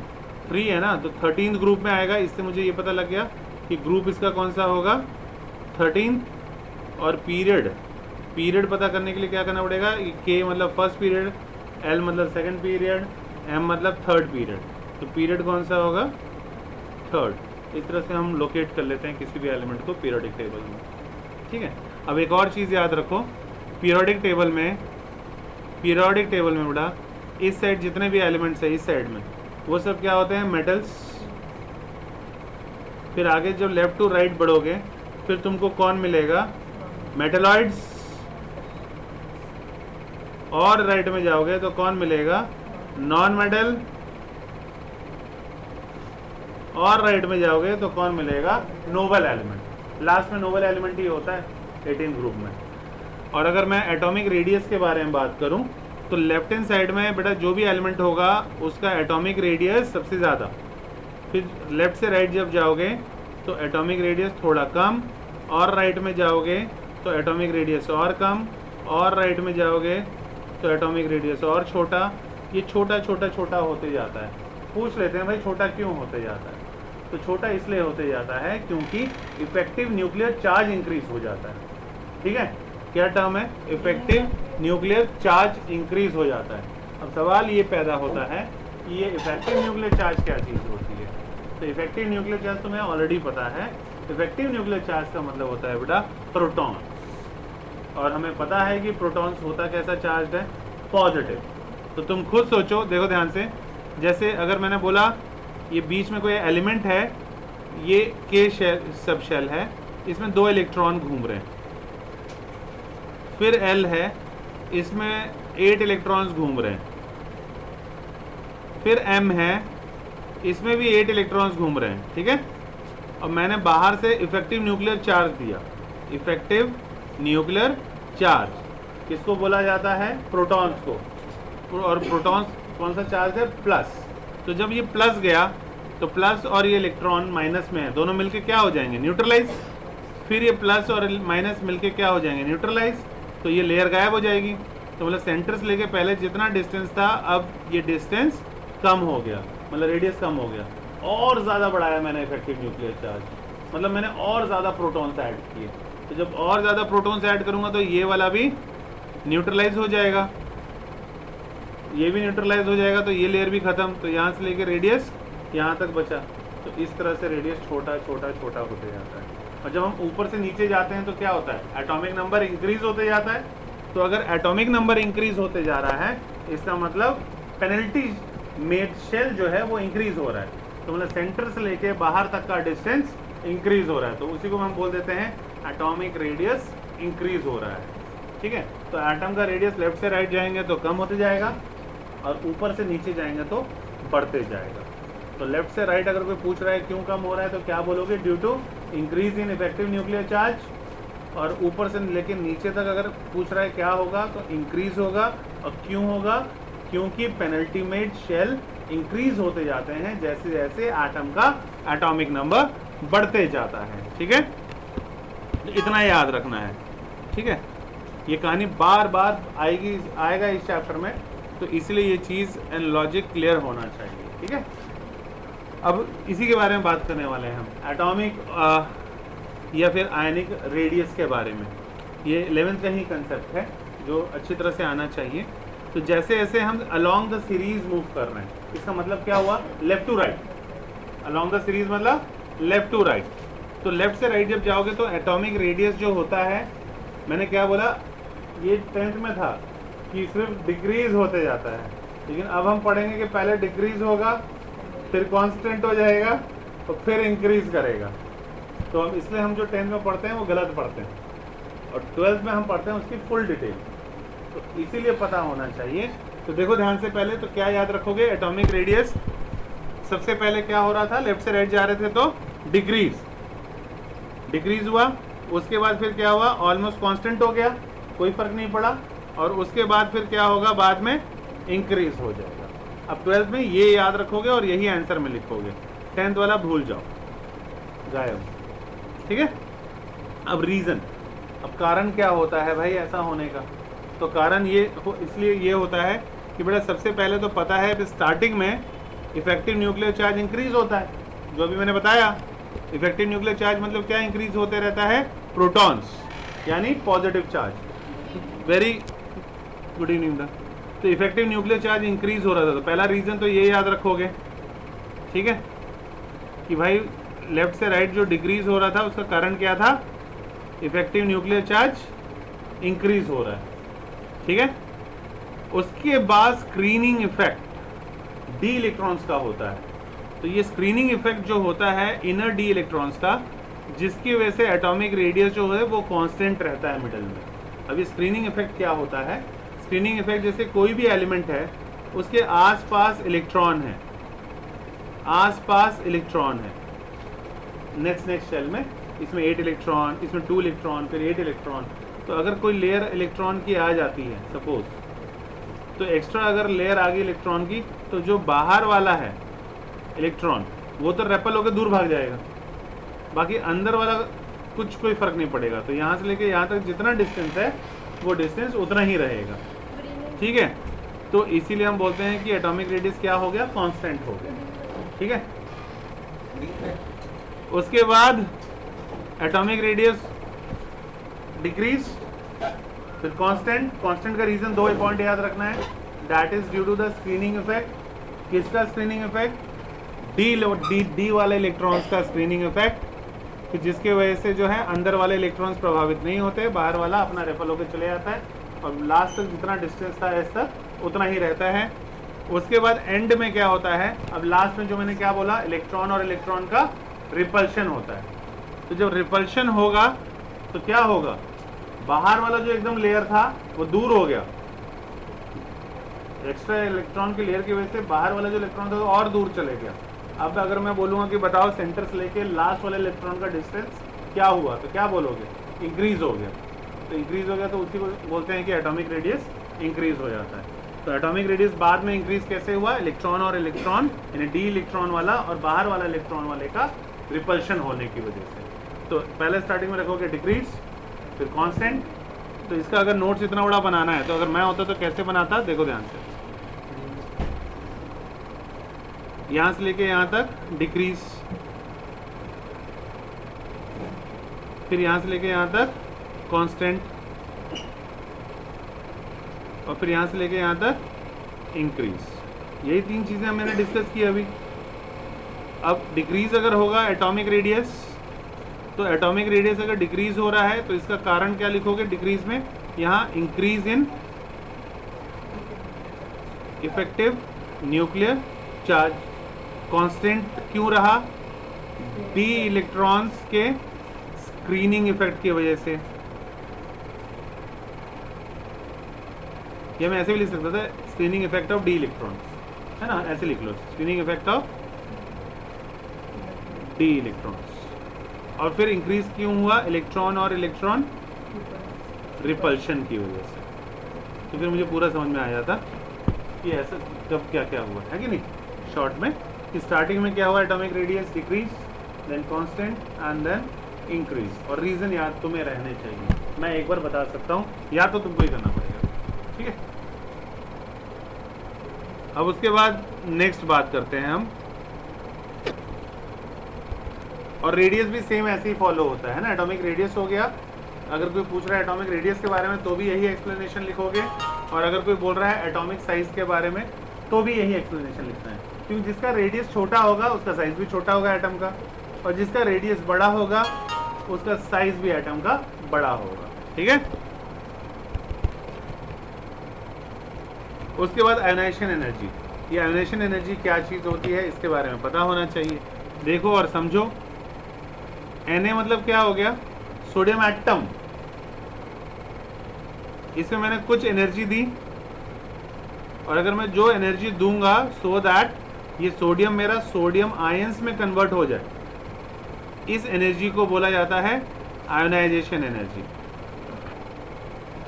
3 है ना, तो 13 ग्रुप में आएगा। इससे मुझे ये पता लग गया कि ग्रुप इसका कौन सा होगा, 13। और पीरियड पता करने के लिए क्या करना पड़ेगा, के मतलब फर्स्ट पीरियड, एल मतलब सेकंड पीरियड, एम मतलब थर्ड पीरियड। तो पीरियड कौन सा होगा, थर्ड। इस तरह से हम लोकेट कर लेते हैं किसी भी एलिमेंट को पीरियोडिक टेबल में, ठीक है। अब एक और चीज़ याद रखो, पीरियोडिक टेबल में बेटा इस साइड जितने भी एलिमेंट्स है इस साइड में, वो सब क्या होते हैं, मेटल्स। फिर आगे जब लेफ्ट टू राइट बढ़ोगे फिर तुमको कौन मिलेगा, मेटलॉइड्स। और राइट में जाओगे तो कौन मिलेगा, नॉन मेटल। और राइट में जाओगे तो कौन मिलेगा, नोबल एलिमेंट। लास्ट में नोबल एलिमेंट ही होता है 18 ग्रुप में। और अगर मैं एटॉमिक रेडियस के बारे में बात करूं तो लेफ्ट हैंड साइड में बेटा जो भी एलिमेंट होगा उसका एटॉमिक रेडियस सबसे ज़्यादा। फिर लेफ्ट से राइट जब जाओगे तो एटॉमिक रेडियस थोड़ा कम, और राइट में जाओगे तो एटॉमिक रेडियस और कम, और राइट में जाओगे तो एटॉमिक रेडियस और छोटा। ये छोटा छोटा छोटा होते जाता है। पूछ लेते हैं भाई छोटा क्यों होते जाता है, तो छोटा इसलिए होते जाता है क्योंकि इफेक्टिव न्यूक्लियर चार्ज इंक्रीज हो जाता है। ठीक है, क्या टर्म है, इफेक्टिव न्यूक्लियर चार्ज इंक्रीज हो जाता है। अब सवाल ये पैदा होता है कि ये इफेक्टिव न्यूक्लियर चार्ज क्या चीज़ होती है। तो इफेक्टिव न्यूक्लियर चार्ज तो मैं ऑलरेडी पता है, इफेक्टिव न्यूक्लियर चार्ज का मतलब होता है बेटा प्रोटॉन, और हमें पता है कि प्रोटॉन्स होता कैसा चार्ज है, पॉजिटिव। तो तुम खुद सोचो, देखो ध्यान से, जैसे अगर मैंने बोला ये बीच में कोई एलिमेंट है, ये के सब शेल है, इसमें 2 इलेक्ट्रॉन घूम रहे हैं, फिर एल है, इसमें 8 इलेक्ट्रॉन्स घूम रहे हैं, फिर एम है, इसमें भी 8 इलेक्ट्रॉन्स घूम रहे हैं। ठीक है, और मैंने बाहर से इफेक्टिव न्यूक्लियर चार्ज दिया। इफेक्टिव न्यूक्लियर चार्ज किसको बोला जाता है, प्रोटॉन्स को, और प्रोटॉन्स कौन सा चार्ज है, प्लस। तो जब ये प्लस गया तो प्लस और ये इलेक्ट्रॉन माइनस में है, दोनों मिलके क्या हो जाएंगे, न्यूट्रलाइज। फिर ये प्लस और माइनस मिलके क्या हो जाएंगे, न्यूट्रलाइज। तो ये लेयर गायब हो जाएगी। तो मतलब सेंटर से लेके पहले जितना डिस्टेंस था, अब ये डिस्टेंस कम हो गया, मतलब रेडियस कम हो गया, और ज़्यादा बढ़ाया मैंने इफेक्टिव न्यूक्लियर चार्ज, मतलब मैंने और ज़्यादा प्रोटॉन्स ऐड किए। तो जब और ज़्यादा प्रोटॉन्स ऐड करूँगा तो ये वाला भी न्यूट्रलाइज हो जाएगा, ये भी न्यूट्रलाइज हो जाएगा, तो ये लेयर भी ख़त्म। तो यहाँ से लेके रेडियस यहाँ तक बचा। तो इस तरह से रेडियस छोटा छोटा छोटा होते जाता है। और जब हम ऊपर से नीचे जाते हैं तो क्या होता है, एटॉमिक नंबर इंक्रीज होते जाता है। तो अगर एटॉमिक नंबर इंक्रीज होते जा रहा है, इसका मतलब पेनल्टी मेड शेल जो है वो इंक्रीज हो रहा है। तो मतलब सेंटर से लेके बाहर तक का डिस्टेंस इंक्रीज हो रहा है, तो उसी को हम बोल देते हैं एटॉमिक रेडियस इंक्रीज हो रहा है। ठीक है, तो एटम का रेडियस लेफ्ट से राइट जाएंगे तो कम होते जाएगा, और ऊपर से नीचे जाएंगे तो बढ़ते जाएगा। तो लेफ्ट से राइट अगर कोई पूछ रहा है क्यों कम हो रहा है, तो क्या बोलोगे, due to increase in effective nuclear charge. और ऊपर से लेके नीचे तक अगर पूछ रहा है क्या होगा, तो इंक्रीज होगा। और क्यों होगा, क्योंकि पेनल्टी मेड शेल इंक्रीज होते जाते हैं जैसे जैसे एटम का एटॉमिक नंबर बढ़ते जाता है। ठीक है, तो इतना याद रखना है। ठीक है, ये कहानी बार बार आएगा इस चैप्टर में, तो इसलिए ये चीज़ एंड लॉजिक क्लियर होना चाहिए। ठीक है, अब इसी के बारे में बात करने वाले हैं हम, एटॉमिक या फिर आयनिक रेडियस के बारे में। ये 11th का ही कंसेप्ट है जो अच्छी तरह से आना चाहिए। तो जैसे जैसे हम अलोंग द सीरीज मूव कर रहे हैं, इसका मतलब क्या हुआ, left to right. Along the series मतलब लेफ्ट टू राइट। तो लेफ्ट से राइट जब जाओगे तो एटॉमिक रेडियस जो होता है, मैंने क्या बोला, ये 10th में था कि सिर्फ डिक्रीज होते जाता है, लेकिन अब हम पढ़ेंगे कि पहले डिक्रीज होगा, फिर कांस्टेंट हो जाएगा, और फिर इंक्रीज करेगा। तो हम इसलिए हम जो 10th में पढ़ते हैं वो गलत पढ़ते हैं, और 12th में हम पढ़ते हैं उसकी फुल डिटेल। तो इसीलिए पता होना चाहिए। तो देखो ध्यान से, पहले तो क्या याद रखोगे, एटॉमिक रेडियस सबसे पहले क्या हो रहा था, लेफ्ट से राइट जा रहे थे तो डिक्रीज हुआ। उसके बाद फिर क्या हुआ, ऑलमोस्ट कांस्टेंट हो गया, कोई फर्क नहीं पड़ा। और उसके बाद फिर क्या होगा, बाद में इंक्रीज हो जाएगा। अब 12th में ये याद रखोगे और यही आंसर में लिखोगे, 10th वाला भूल जाओ, गायब। ठीक है, अब रीज़न, अब कारण क्या होता है भाई ऐसा होने का। तो कारण ये इसलिए ये होता है कि बेटा सबसे पहले तो पता है स्टार्टिंग में इफेक्टिव न्यूक्लियर चार्ज इंक्रीज होता है, जो अभी मैंने बताया। इफेक्टिव न्यूक्लियर चार्ज मतलब क्या इंक्रीज होते रहता है, प्रोटॉन्स, यानी positive charge. Very good evening दा। तो इफेक्टिव न्यूक्लियर चार्ज इंक्रीज हो रहा था, तो पहला रीज़न तो ये याद रखोगे। ठीक है, कि भाई लेफ्ट से राइट जो डिक्रीज हो रहा था उसका कारण क्या था, इफेक्टिव न्यूक्लियर चार्ज इंक्रीज हो रहा है। ठीक है, उसके बाद स्क्रीनिंग इफेक्ट डी इलेक्ट्रॉन्स का होता है। तो ये स्क्रीनिंग इफेक्ट जो होता है इनर डी इलेक्ट्रॉन्स का, जिसकी वजह से एटॉमिक रेडियस जो है वो कांस्टेंट रहता है मिडल में। अब ये स्क्रीनिंग इफेक्ट क्या होता है, स्क्रीनिंग इफेक्ट जैसे कोई भी एलिमेंट है उसके आसपास इलेक्ट्रॉन है, आसपास इलेक्ट्रॉन है, नेक्स्ट शेल में, इसमें 8 इलेक्ट्रॉन, इसमें 2 इलेक्ट्रॉन, फिर 8 इलेक्ट्रॉन। तो अगर कोई लेयर इलेक्ट्रॉन की आ जाती है सपोज, तो एक्स्ट्रा अगर लेयर आ गई इलेक्ट्रॉन की, तो जो बाहर वाला है इलेक्ट्रॉन वो तो रेपल होकर दूर भाग जाएगा, बाकी अंदर वाला कोई फर्क नहीं पड़ेगा। तो यहाँ से लेके यहाँ तक जितना डिस्टेंस है वो डिस्टेंस उतना ही रहेगा। ठीक है, तो इसीलिए हम बोलते हैं कि एटॉमिक रेडियस क्या हो गया, कांस्टेंट हो गया। ठीक है, उसके बाद एटॉमिक रेडियस डिक्रीज, फिर कांस्टेंट। कांस्टेंट का रीजन दो पॉइंट याद रखना है, that is due to the screening effect. किसका स्क्रीनिंग इफेक्ट? डी वाले इलेक्ट्रॉन्स का स्क्रीनिंग इफेक्ट, कि जिसके वजह से जो है अंदर वाले इलेक्ट्रॉन्स प्रभावित नहीं होते, बाहर वाला अपना रेफल होकर चले जाता है और लास्ट तक जितना डिस्टेंस था एस तक उतना ही रहता है। उसके बाद एंड में क्या होता है, अब लास्ट में जो मैंने क्या बोला, इलेक्ट्रॉन और इलेक्ट्रॉन का रिपल्शन होता है। तो जब रिपल्शन होगा तो क्या होगा, बाहर वाला जो एकदम लेयर था वो दूर हो गया, एक्स्ट्रा इलेक्ट्रॉन की लेयर की वजह से बाहर वाला जो इलेक्ट्रॉन था वो और दूर चले गया। अब अगर मैं बोलूँगा कि बताओ सेंटर से लेके लास्ट वाले इलेक्ट्रॉन का डिस्टेंस क्या हुआ, तो क्या बोलोगे, इंक्रीज हो गया। तो इंक्रीज हो गया तो उसी को बोलते हैं कि एटॉमिक रेडियस इंक्रीज हो जाता है। तो एटॉमिक रेडियस बाद में इंक्रीज कैसे हुआ, इलेक्ट्रॉन और इलेक्ट्रॉन यानी डी इलेक्ट्रॉन वाला और बाहर वाला इलेक्ट्रॉन वाले का रिपल्शन होने की वजह से। तो पहले स्टार्टिंग में रखोगे डिक्रीज, फिर कांस्टेंट। तो इसका अगर नोट्स इतना बड़ा बनाना है तो अगर मैं होता तो कैसे बनाता, देखो ध्यान से, यहाँ से लेके यहाँ तक डिक्रीज, फिर यहाँ से लेके यहाँ तक कांस्टेंट, और फिर यहाँ से लेके यहाँ तक इंक्रीज। यही तीन चीज़ें मैंने डिस्कस की अभी। अब डिक्रीज अगर होगा एटॉमिक रेडियस, तो एटॉमिक रेडियस अगर डिक्रीज हो रहा है तो इसका कारण क्या लिखोगे डिक्रीज में, यहाँ increase in effective nuclear charge. Constant क्यों रहा, डी इलेक्ट्रॉन्स के स्क्रीनिंग इफेक्ट की वजह से। ये मैं ऐसे भी लिख सकता था, screening effect of the electrons, है ना, ऐसे लिख लो, screening effect of the electrons. और फिर इंक्रीज क्यों हुआ, इलेक्ट्रॉन और इलेक्ट्रॉन रिपल्शन की वजह से। तो फिर मुझे पूरा समझ में आ जाता कि ऐसा कब क्या क्या हुआ है कि नहीं। शॉर्ट में स्टार्टिंग में क्या हुआ, atomic radius decrease, then constant and then increase. और रीजन याद तुम्हें रहने चाहिए, मैं एक बार बता सकता हूँ, या तो तुमको ही करना पड़ेगा। ठीक है, अब उसके बाद नेक्स्ट बात करते हैं हम। और रेडियस भी सेम ऐसे ही फॉलो होता है ना, एटॉमिक रेडियस हो गया, अगर कोई पूछ रहा है एटॉमिक रेडियस के बारे में तो भी यही एक्सप्लेनेशन लिखोगे, और अगर कोई बोल रहा है एटॉमिक साइज के बारे में तो भी यही एक्सप्लेनेशन लिखना है। क्योंकि जिसका रेडियस छोटा होगा उसका साइज भी छोटा होगा एटम का, और जिसका रेडियस बड़ा होगा उसका साइज भी एटम का बड़ा होगा। ठीक है, उसके बाद आयोनाइजेशन एनर्जी। ये आयोनाइजेशन एनर्जी क्या चीज़ होती है इसके बारे में पता होना चाहिए। देखो और समझो, Na मतलब क्या हो गया, सोडियम एटम। इसमें मैंने कुछ एनर्जी दी, और अगर मैं जो एनर्जी दूंगा सो दैट ये सोडियम मेरा सोडियम आयंस में कन्वर्ट हो जाए, इस एनर्जी को बोला जाता है आयोनाइजेशन एनर्जी।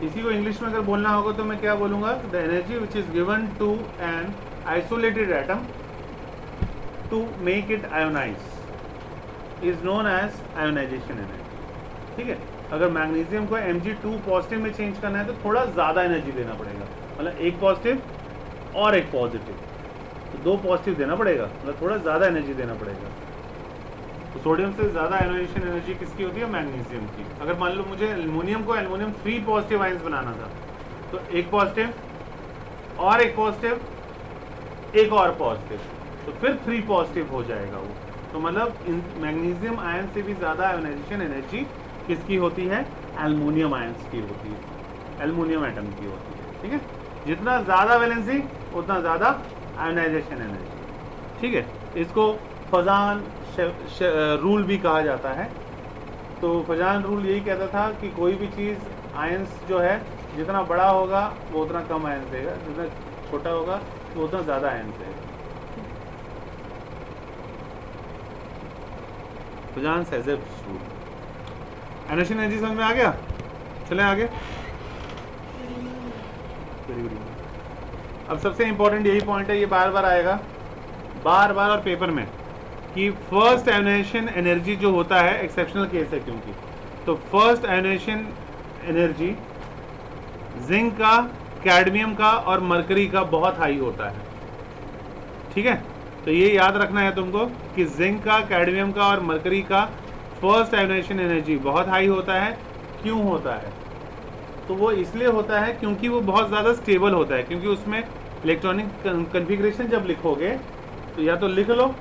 इसी को इंग्लिश में अगर बोलना होगा तो मैं क्या बोलूँगा, the energy which is given to an isolated atom to make it ionise is known as ionisation energy. ठीक है, अगर मैग्नीशियम को Mg2 पॉजिटिव में चेंज करना है तो थोड़ा ज़्यादा एनर्जी देना पड़ेगा, मतलब एक पॉजिटिव और एक पॉजिटिव, तो दो पॉजिटिव देना पड़ेगा, मतलब थोड़ा ज़्यादा एनर्जी देना पड़ेगा। तो सोडियम से ज़्यादा आयोनाइजेशन एनर्जी किसकी होती है, मैग्नीशियम की। अगर मान लो मुझे एल्युमिनियम को एल्युमिनियम 3 पॉजिटिव आयंस बनाना था, तो एक पॉजिटिव और एक पॉजिटिव, एक और पॉजिटिव, तो फिर 3 पॉजिटिव हो जाएगा वो। तो मतलब मैग्नीशियम आयन से भी ज़्यादा आयोनाइजेशन एनर्जी किसकी होती है, एल्युमिनियम आयंस की होती है, एल्युमिनियम एटम की होती है। ठीक है, जितना ज़्यादा वैलेंसी उतना ज़्यादा आयोनाइजेशन एनर्जी। ठीक है, इसको फजान रूल भी कहा जाता है। तो फजान रूल यही कहता था कि कोई भी चीज़ आयंस जो है जितना बड़ा होगा वो उतना कम आयंस देगा, जितना छोटा होगा वो उतना ज़्यादा आयंस देगा। फजान सेज़ेब्स रूल। आयोनाइजेशन एनर्जी समझ में आ गया, चलें आगे। अब सबसे इंपॉर्टेंट यही पॉइंट है, ये बार बार आएगा, बार बार और पेपर में, कि फर्स्ट आयोनाइजेशन एनर्जी जो होता है एक्सेप्शनल केस है, क्योंकि तो फर्स्ट आयोनाइजेशन एनर्जी जिंक का कैडमियम का और मरकरी का बहुत हाई होता है। ठीक है, तो ये याद रखना है तुमको कि जिंक का, कैडमियम का और मरकरी का फर्स्ट आयोनाइजेशन एनर्जी बहुत हाई होता है। क्यों होता है? तो वो इसलिए होता है क्योंकि वो बहुत ज़्यादा स्टेबल होता है, क्योंकि उसमें इलेक्ट्रॉनिक कन्फिग्रेशन जब लिखोगे तो या तो लिख लो,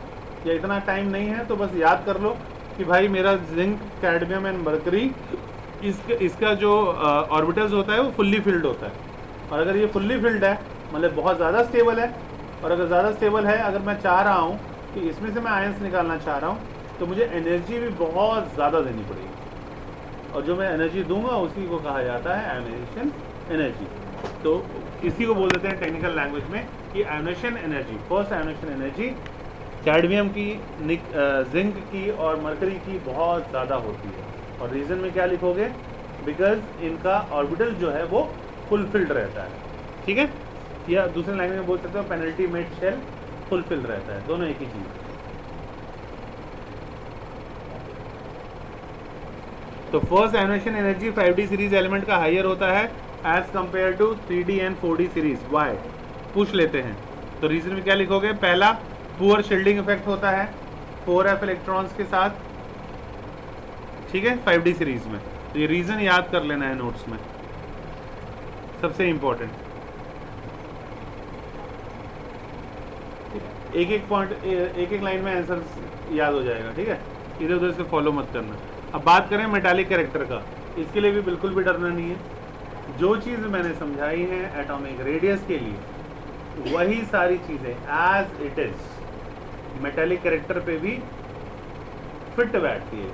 या इतना टाइम नहीं है तो बस याद कर लो कि भाई मेरा जिंक, कैडमियम एंड मरकरी, इसका जो ऑर्बिटल्स होता है वो फुल्ली फिल्ड होता है। और अगर ये फुल्ली फिल्ड है मतलब बहुत ज़्यादा स्टेबल है, और अगर ज़्यादा स्टेबल है, अगर मैं चाह रहा हूँ कि इसमें से मैं आयंस निकालना चाह रहा हूँ, तो मुझे एनर्जी भी बहुत ज़्यादा देनी पड़ेगी, और जो मैं एनर्जी दूंगा उसी को कहा जाता है आयोनाइजेशन एनर्जी। तो इसी को बोल देते हैं टेक्निकल लैंग्वेज में कि ionisation energy, first ionisation energy cadmium की, जिंक की और मरकरी की बहुत ज़्यादा होती है। और रीज़न में क्या लिखोगे? बिकॉज इनका ऑर्बिटल जो है वो फुलफिल्ड रहता है। ठीक है, या दूसरे लैंग्वेज में बोल सकते हो पेनल्टी मेड शेल फुलफिल्ड रहता है, दोनों एक ही चीज़। तो first ionisation energy 5D series element का हायर होता है as compared to 3D and 4D series. Why पूछ लेते हैं, तो रीजन में क्या लिखोगे? पहला, पुअर शील्डिंग इफेक्ट होता है 4f इलेक्ट्रॉन्स के साथ। ठीक है, 5D सीरीज में। तो ये रीजन याद कर लेना है नोट्स में, सबसे इंपॉर्टेंट। एक एक पॉइंट, एक एक लाइन में आंसर याद हो जाएगा। ठीक है, इधर उधर से फॉलो मत करना। अब बात करें मेटालिक कैरेक्टर का, इसके लिए भी बिल्कुल भी डरना नहीं है। जो चीज़ मैंने समझाई है एटॉमिक रेडियस के लिए, वही सारी चीज़ें as it is metallic character पे भी फिट बैठती है।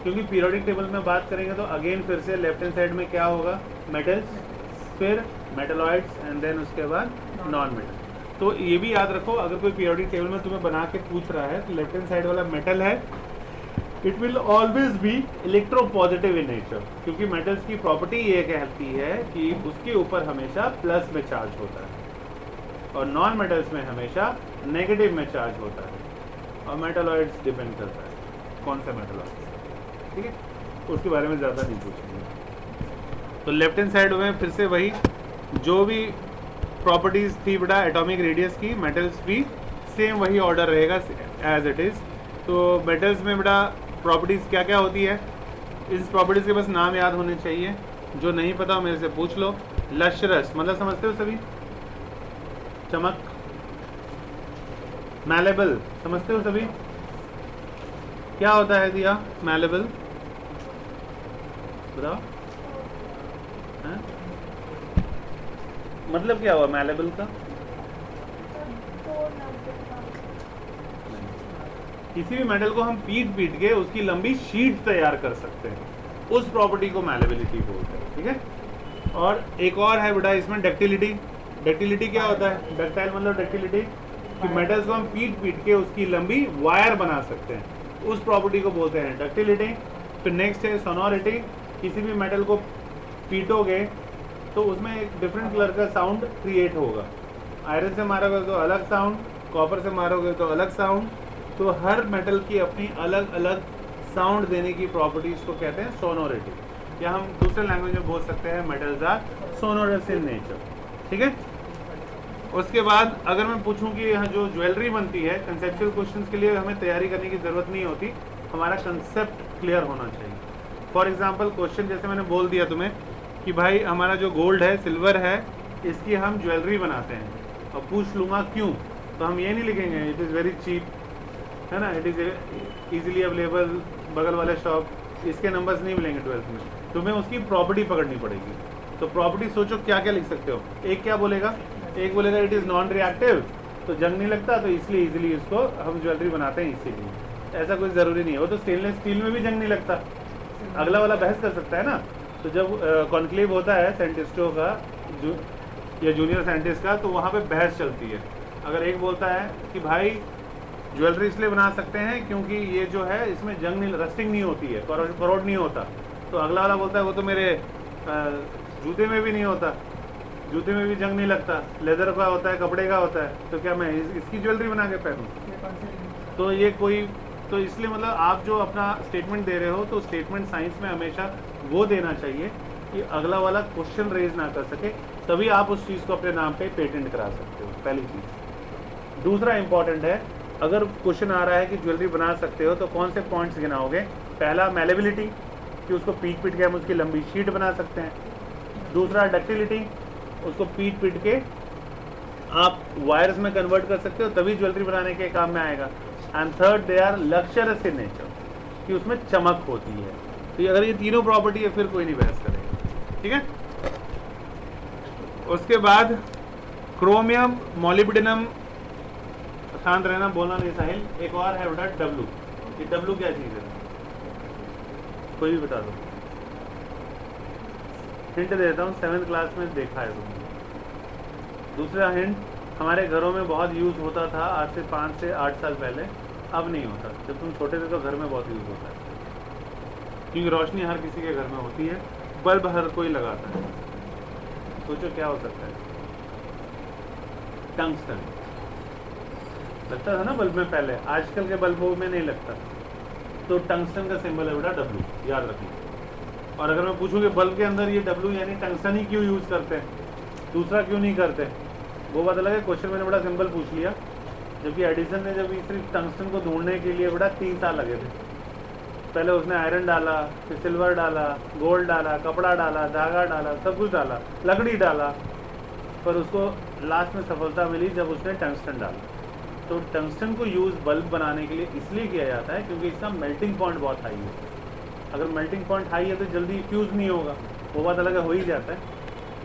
क्योंकि पीरियोडिक टेबल में बात करेंगे तो अगेन फिर से लेफ्ट हैंड साइड में क्या होगा? मेटल्स, फिर मेटलॉइड्स एंड देन उसके बाद नॉन मेटल। तो ये भी याद रखो, अगर कोई पीरियोडिक टेबल में तुम्हें बना के पूछ रहा है तो लेफ्ट हैंड साइड वाला मेटल है, it will always be electropositive in nature, क्योंकि मेटल्स की प्रॉपर्टी ये कहती है कि उसके ऊपर हमेशा प्लस में चार्ज होता है और नॉन मेटल्स में हमेशा नेगेटिव में चार्ज होता है। और मेटलॉइड्स डिपेंड करता है कौन सा मेटलॉइड्स। ठीक है, उसके बारे में ज़्यादा नहीं पूछेंगे। तो लेफ्ट हैंड साइड में फिर से वही जो भी प्रॉपर्टीज थी बेटा एटॉमिक रेडियस की, मेटल्स भी सेम वही ऑर्डर रहेगा एज इट इज़। तो मेटल्स में बेटा प्रॉपर्टीज़ क्या क्या होती है, इस प्रॉपर्टीज़ के बस नाम याद होने चाहिए। जो नहीं पता हो मेरे से पूछ लो। लश्रस मतलब समझते हो सभी? चमक। मैलेबल समझते हो सभी? क्या होता है दिया मैलेबल? बताओ। मतलब क्या हुआ मैलेबल का? किसी भी मेटल को हम पीट के उसकी लंबी शीट तैयार कर सकते हैं, उस प्रॉपर्टी को मैलेबिलिटी बोलते हैं। ठीक है, और एक और है बेटा इसमें डक्टिलिटी। डक्टिलिटी क्या होता है? डक्टाइल मतलब डक्टिलिटी कि मेटल्स को हम पीट के उसकी लंबी वायर बना सकते हैं, उस प्रॉपर्टी को बोलते हैं डक्टिलिटी। फिर नेक्स्ट है सोनोरिटी। किसी भी मेटल को पीटोगे तो उसमें एक डिफरेंट कलर का साउंड क्रिएट होगा। आयरन से मारोगे तो अलग साउंड, कॉपर से मारोगे तो अलग साउंड। तो हर मेटल की अपनी अलग अलग साउंड देने की प्रॉपर्टीज को कहते हैं सोनोरिटी, या हम दूसरे लैंग्वेज में बोल सकते हैं metals are sonorous in nature. ठीक है, उसके बाद अगर मैं पूछूं कि यहाँ जो ज्वेलरी बनती है, कंसेप्चुअल क्वेश्चंस के लिए हमें तैयारी करने की ज़रूरत नहीं होती, हमारा कंसेप्ट क्लियर होना चाहिए। फॉर एग्जांपल क्वेश्चन जैसे मैंने बोल दिया तुम्हें कि भाई हमारा जो गोल्ड है, सिल्वर है, इसकी हम ज्वेलरी बनाते हैं, और पूछ लूँगा क्यों, तो हम ये नहीं लिखेंगे इट इज़ वेरी चीप, है ना, इट इज़ ईजिली अवेलेबल, बगल वाले शॉप, इसके नंबर्स नहीं मिलेंगे 12th में। तुम्हें उसकी प्रॉपर्टी पकड़नी पड़ेगी। तो प्रॉपर्टी सोचो क्या क्या लिख सकते हो। एक क्या बोलेगा? एक बोलेगा इट इज़ नॉन रिएक्टिव, तो जंग नहीं लगता, तो इसलिए इजीली इसको हम ज्वेलरी बनाते हैं इसीलिए। ऐसा कोई ज़रूरी नहीं है, वो तो स्टेनलेस स्टील में भी जंग नहीं लगता। अगला वाला बहस कर सकता है ना। तो जब कॉन्क्लेव होता है साइंटिस्टों का या जूनियर साइंटिस्ट का, तो वहाँ पे बहस चलती है। अगर एक बोलता है कि भाई ज्वेलरी इसलिए बना सकते हैं क्योंकि ये जो है इसमें जंग नहीं, रस्टिंग नहीं होती है, करोड नहीं होता, तो अगला वाला बोलता है वो तो मेरे जूते में भी नहीं होता, जूते में भी जंग नहीं लगता, लेदर का होता है, कपड़े का होता है, तो क्या मैं इसकी ज्वेलरी बना के पहनूँ? तो ये कोई, तो इसलिए मतलब आप जो अपना स्टेटमेंट दे रहे हो, तो स्टेटमेंट साइंस में हमेशा वो देना चाहिए कि अगला वाला क्वेश्चन रेज ना कर सके, तभी आप उस चीज़ को अपने नाम पे पेटेंट करा सकते हो, पहली चीज़। दूसरा इंपॉर्टेंट है, अगर क्वेश्चन आ रहा है कि ज्वेलरी बना सकते हो तो कौन से पॉइंट्स गिनाओगे? पहला मैलेबिलिटी, कि उसको पीट पीट के हम उसकी लंबी शीट बना सकते हैं। दूसरा डक्टिलिटी, उसको पीट पीट के आप वायर्स में कन्वर्ट कर सकते हो, तभी ज्वेलरी बनाने के काम में आएगा। And third, they are lustrous in nature, कि उसमें चमक होती है। तो अगर ये तीनों प्रॉपर्टी है फिर कोई नहीं बहस करेगा, ठीक है। उसके बाद क्रोमियम मॉलिब्डेनम, शांत रहना, बोलना नहीं साहिल। एक और है बेटा डब्लू। ये डब्लू क्या चीज़ है? कोई भी बता दो, हिंट देता हूँ, 7th क्लास में देखा है तुमने। दूसरा हिंट, हमारे घरों में बहुत यूज़ होता था आज से 5 से 8 साल पहले, अब नहीं होता। जब तुम छोटे थे तो घर में बहुत यूज़ होता है, क्योंकि रोशनी हर किसी के घर में होती है, बल्ब हर कोई लगाता है। सोचो क्या हो सकता है? टंगस्टन लगता था ना बल्ब में पहले, आजकल के बल्बों में नहीं लगता। तो टंगस्टन का सिंबल है बेटा डब्लू, याद रखिए। और अगर मैं पूछूं कि बल्ब के अंदर ये डब्लू यानी टंगस्टन ही क्यों यूज़ करते हैं, दूसरा क्यों नहीं करते, वो बात अलग है। क्वेश्चन मैंने बड़ा सिंपल पूछ लिया, जबकि एडिसन ने जब सिर्फ टंगस्टन को ढूंढने के लिए बड़ा 3 साल लगे थे। पहले उसने आयरन डाला, फिर सिल्वर डाला, गोल्ड डाला, कपड़ा डाला, धागा डाला, सब कुछ डाला, लकड़ी डाला, पर उसको लास्ट में सफलता मिली जब उसने टंगस्टन डाला। तो टंगस्टन को यूज़ बल्ब बनाने के लिए इसलिए किया जाता है क्योंकि इसका मेल्टिंग पॉइंट बहुत हाई है। अगर मेल्टिंग पॉइंट हाई है तो जल्दी फ्यूज़ नहीं होगा, वो बात अलग है, हो ही जाता है।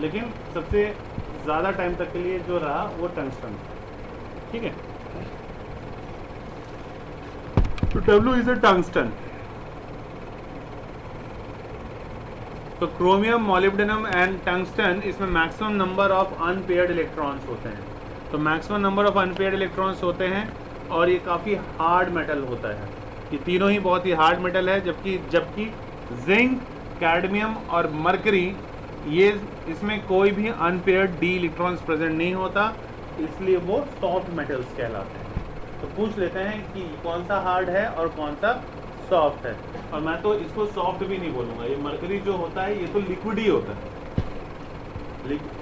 लेकिन सबसे ज़्यादा टाइम तक के लिए जो रहा वो टंगस्टन, ठीक है। तो डब्ल्यू इज अ टंगस्टन। तो क्रोमियम, मॉलिब्डेनम एंड टंगस्टन, इसमें maximum number of unpaired electrons होते हैं। तो maximum number of unpaired electrons होते हैं, और ये काफ़ी हार्ड मेटल होता है। ये तीनों ही बहुत ही हार्ड मेटल है, जबकि जिंक, कैडमियम और मरकरी, ये इसमें कोई भी अनपेयर्ड डी इलेक्ट्रॉन्स प्रेजेंट नहीं होता, इसलिए वो सॉफ्ट मेटल्स कहलाते हैं। तो पूछ लेते हैं कि कौन सा हार्ड है और कौन सा सॉफ्ट है। और मैं तो इसको सॉफ्ट भी नहीं बोलूँगा, ये मरकरी जो होता है ये तो लिक्विड ही होता है।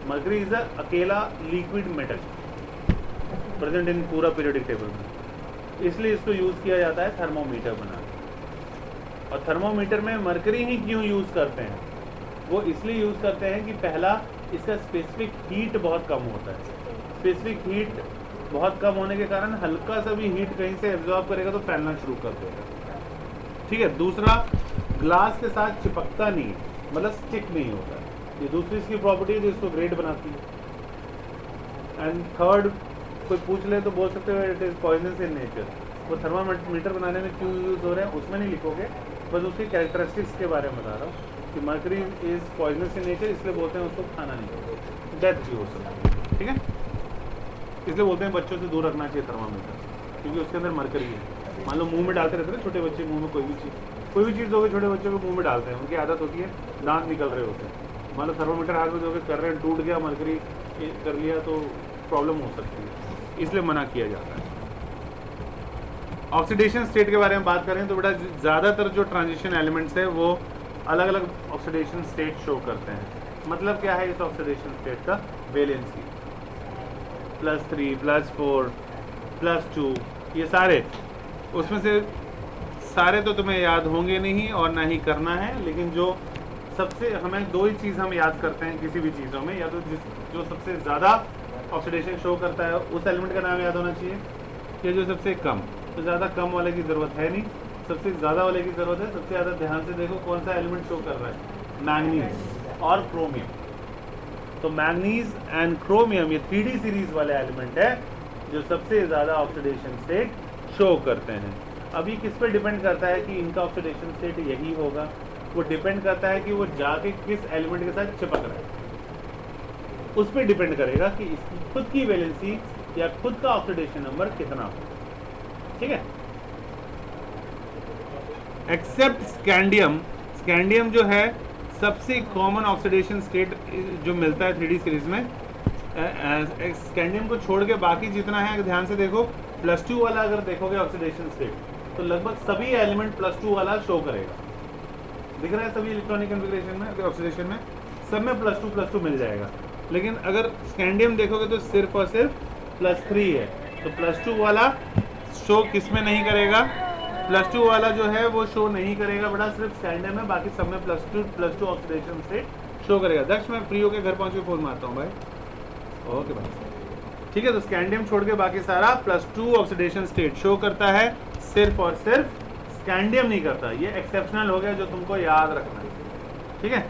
मरकरी इज अ अकेला लिक्विड मेटल प्रेजेंट इन पूरा पीरियोडिक टेबल में, इसलिए इसको यूज़ किया जाता है थर्मोमीटर बनाने। और थर्मोमीटर में मरकरी ही क्यों यूज़ करते हैं? वो इसलिए यूज़ करते हैं कि पहला, इसका स्पेसिफिक हीट बहुत कम होता है। स्पेसिफिक हीट बहुत कम होने के कारण हल्का सा भी हीट कहीं से एब्जॉर्ब करेगा तो फैलना शुरू कर देगा, ठीक है। दूसरा, ग्लास के साथ चिपकता नहीं है, मतलब स्टिक नहीं होता है। ये दूसरी इसकी प्रॉपर्टी है जो इसको ग्रेड बनाती है। एंड थर्ड, कोई पूछ ले तो बोल सकते हो it is poisonous in nature. वो थर्मामीटर बनाने में क्यों यूज़ हो रहे हैं उसमें नहीं लिखोगे, बस उसकी कैरेक्टरिस्टिक्स के बारे में बता रहा हूँ कि mercury is poisonous in nature, इसलिए बोलते हैं उसको खाना नहीं चाहिए, डेथ भी हो सकती है, ठीक है। इसलिए बोलते हैं बच्चों से दूर रखना चाहिए थर्मामीटर, क्योंकि उसके अंदर मरकरी है। मान लो मुंह में डालते रहते हैं छोटे बच्चे, मुंह में कोई भी चीज़ दोगे छोटे बच्चों को मुंह में डालते हैं, उनकी आदत होती है, दांत निकल रहे होते हैं। मान लो थर्मामीटर हाथ में दोगे, कर रहे हैं, टूट गया, मरकरी कर लिया तो प्रॉब्लम हो सकती है, इसलिए मना किया जाता है। ऑक्सीडेशन स्टेट के बारे में बात करें तो बेटा ज़्यादातर जो ट्रांजिशन एलिमेंट्स है वो अलग अलग ऑक्सीडेशन स्टेट शो करते हैं। मतलब क्या है इस ऑक्सीडेशन स्टेट का? वैलेंसी +3, +4, +2, ये सारे, उसमें से सारे तो तुम्हें याद होंगे नहीं और ना ही करना है, लेकिन जो सबसे, हमें दो ही चीज़ हम याद करते हैं किसी भी चीज़ों में, या तो जो सबसे ज़्यादा ऑक्सीडेशन शो करता है उस एलिमेंट का नाम याद होना चाहिए, या जो सबसे कम। तो ज़्यादा कम वाले की ज़रूरत है नहीं, सबसे ज़्यादा वाले की ज़रूरत है। सबसे ज़्यादा ध्यान से देखो कौन सा एलिमेंट शो कर रहा है, मैंगनीज और क्रोमियम। तो मैंगनीज एंड क्रोमियम ये 3D सीरीज वाले एलिमेंट है जो सबसे ज़्यादा ऑक्सीडेशन स्टेट शो करते हैं। अभी किस पे डिपेंड करता है कि इनका ऑक्सीडेशन स्टेट यही होगा? वो डिपेंड करता है कि वो जाके किस एलिमेंट के साथ चिपक रहा है, उस पर डिपेंड करेगा कि इसकी खुद की वैलेंसी या खुद का ऑक्सीडेशन नंबर कितना हो, ठीक है। एक्सेप्ट स्कैंडियम, स्कैंडियम जो है सबसे कॉमन ऑक्सीडेशन स्टेट जो मिलता है 3D सीरीज में, स्कैंडियम को छोड़ के बाकी जितना है अगर ध्यान से देखो, +2 वाला अगर देखोगे ऑक्सीडेशन स्टेट तो लगभग सभी एलिमेंट +2 वाला शो करेगा। दिख रहा है सभी इलेक्ट्रॉनिक कॉन्फ़िगरेशन में, ऑक्सीडेशन में सब में +2 मिल जाएगा। लेकिन अगर स्कैंडियम देखोगे तो सिर्फ और सिर्फ +3 है। तो +2 वाला शो किस में नहीं करेगा, +2 वाला जो है वो शो नहीं करेगा बेटा, सिर्फ स्कैंडियम में, बाकी सब में +2 ऑक्सीडेशन से शो करेगा। दक्ष मैं फ्री होकर घर पहुँच के फ़ोन मारता हूँ भाई। ओके भाई ठीक है। तो स्कैंडियम छोड़ के बाकी सारा +2 ऑक्सीडेशन स्टेट शो करता है, सिर्फ और सिर्फ स्कैंडियम नहीं करता। ये एक्सेप्शनल हो गया जो तुमको याद रखना है, ठीक है।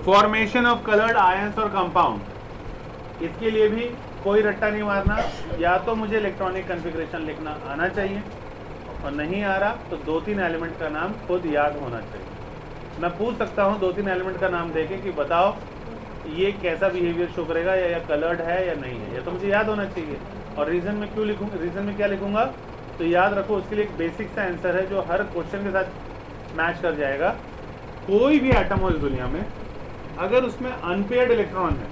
फॉर्मेशन ऑफ कलर्ड आयंस और कंपाउंड, इसके लिए भी कोई रट्टा नहीं मारना। या तो मुझे इलेक्ट्रॉनिक कॉन्फ़िगरेशन लिखना आना चाहिए, और नहीं आ रहा तो 2-3 एलिमेंट का नाम खुद याद होना चाहिए। मैं पूछ सकता हूँ 2-3 एलिमेंट का नाम देके कि बताओ ये कैसा बिहेवियर शो करेगा, या कलर्ड है या नहीं है, या तो मुझे याद होना चाहिए। और रीज़न में क्यों लिखूँ, रीज़न में क्या लिखूँगा, तो याद रखो उसके लिए एक बेसिक सा आंसर है जो हर क्वेश्चन के साथ मैच कर जाएगा। कोई भी एटम हो इस दुनिया में, अगर उसमें अनपेयर्ड इलेक्ट्रॉन है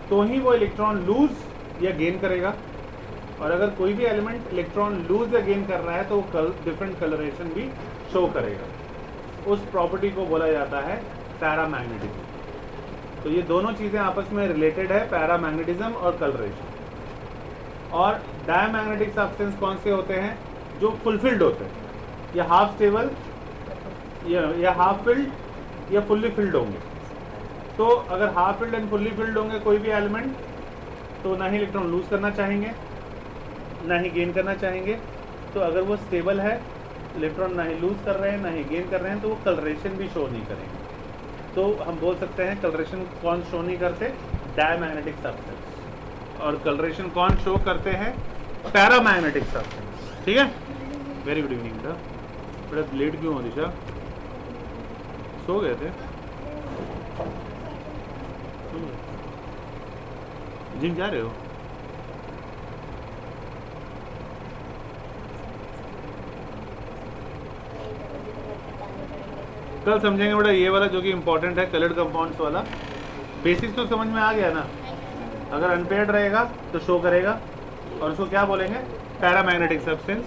तो ही वो इलेक्ट्रॉन लूज या गेन करेगा, और अगर कोई भी एलिमेंट इलेक्ट्रॉन लूज या गेन कर रहा है तो वो डिफरेंट कलरेशन भी शो करेगा। उस प्रॉपर्टी को बोला जाता है पैरामैग्नेटिज्म। तो ये दोनों चीज़ें आपस में रिलेटेड है, पैरामैग्नेटिज्म और कलरेशन। और डायमैग्नेटिक सब्सटेंस कौन से होते हैं, जो फुलफिल्ड होते हैं, या हाफ स्टेबल या हाफ फिल्ड या फुल्ली फिल्ड होंगे। तो अगर half filled and fully filled होंगे कोई भी एलिमेंट, तो ना ही इलेक्ट्रॉन लूज करना चाहेंगे ना ही गेन करना चाहेंगे। तो अगर वो स्टेबल है, इलेक्ट्रॉन ना ही लूज कर रहे हैं ना ही गेन कर रहे हैं, तो वो कलरेशन भी शो नहीं करेंगे। तो हम बोल सकते हैं कलरेशन कौन शो नहीं करते, डायमैग्नेटिक सब्सटेंस। और कलरेशन कौन शो करते हैं, पैरामैग्नेटिक सब्सटेंस, ठीक है। वेरी गुड इवनिंग था। बड़ा लेट क्यों हो दिशा, सो गए थे, जिम जा रहे हो? कल समझेंगे बेटा ये वाला जो कि इंपॉर्टेंट है, कलर्ड कंपाउंड्स वाला। बेसिक्स तो समझ में आ गया ना। अगर अनपेयर्ड रहेगा तो शो करेगा, और उसको क्या बोलेंगे, पैरामैग्नेटिक सब्सटेंस।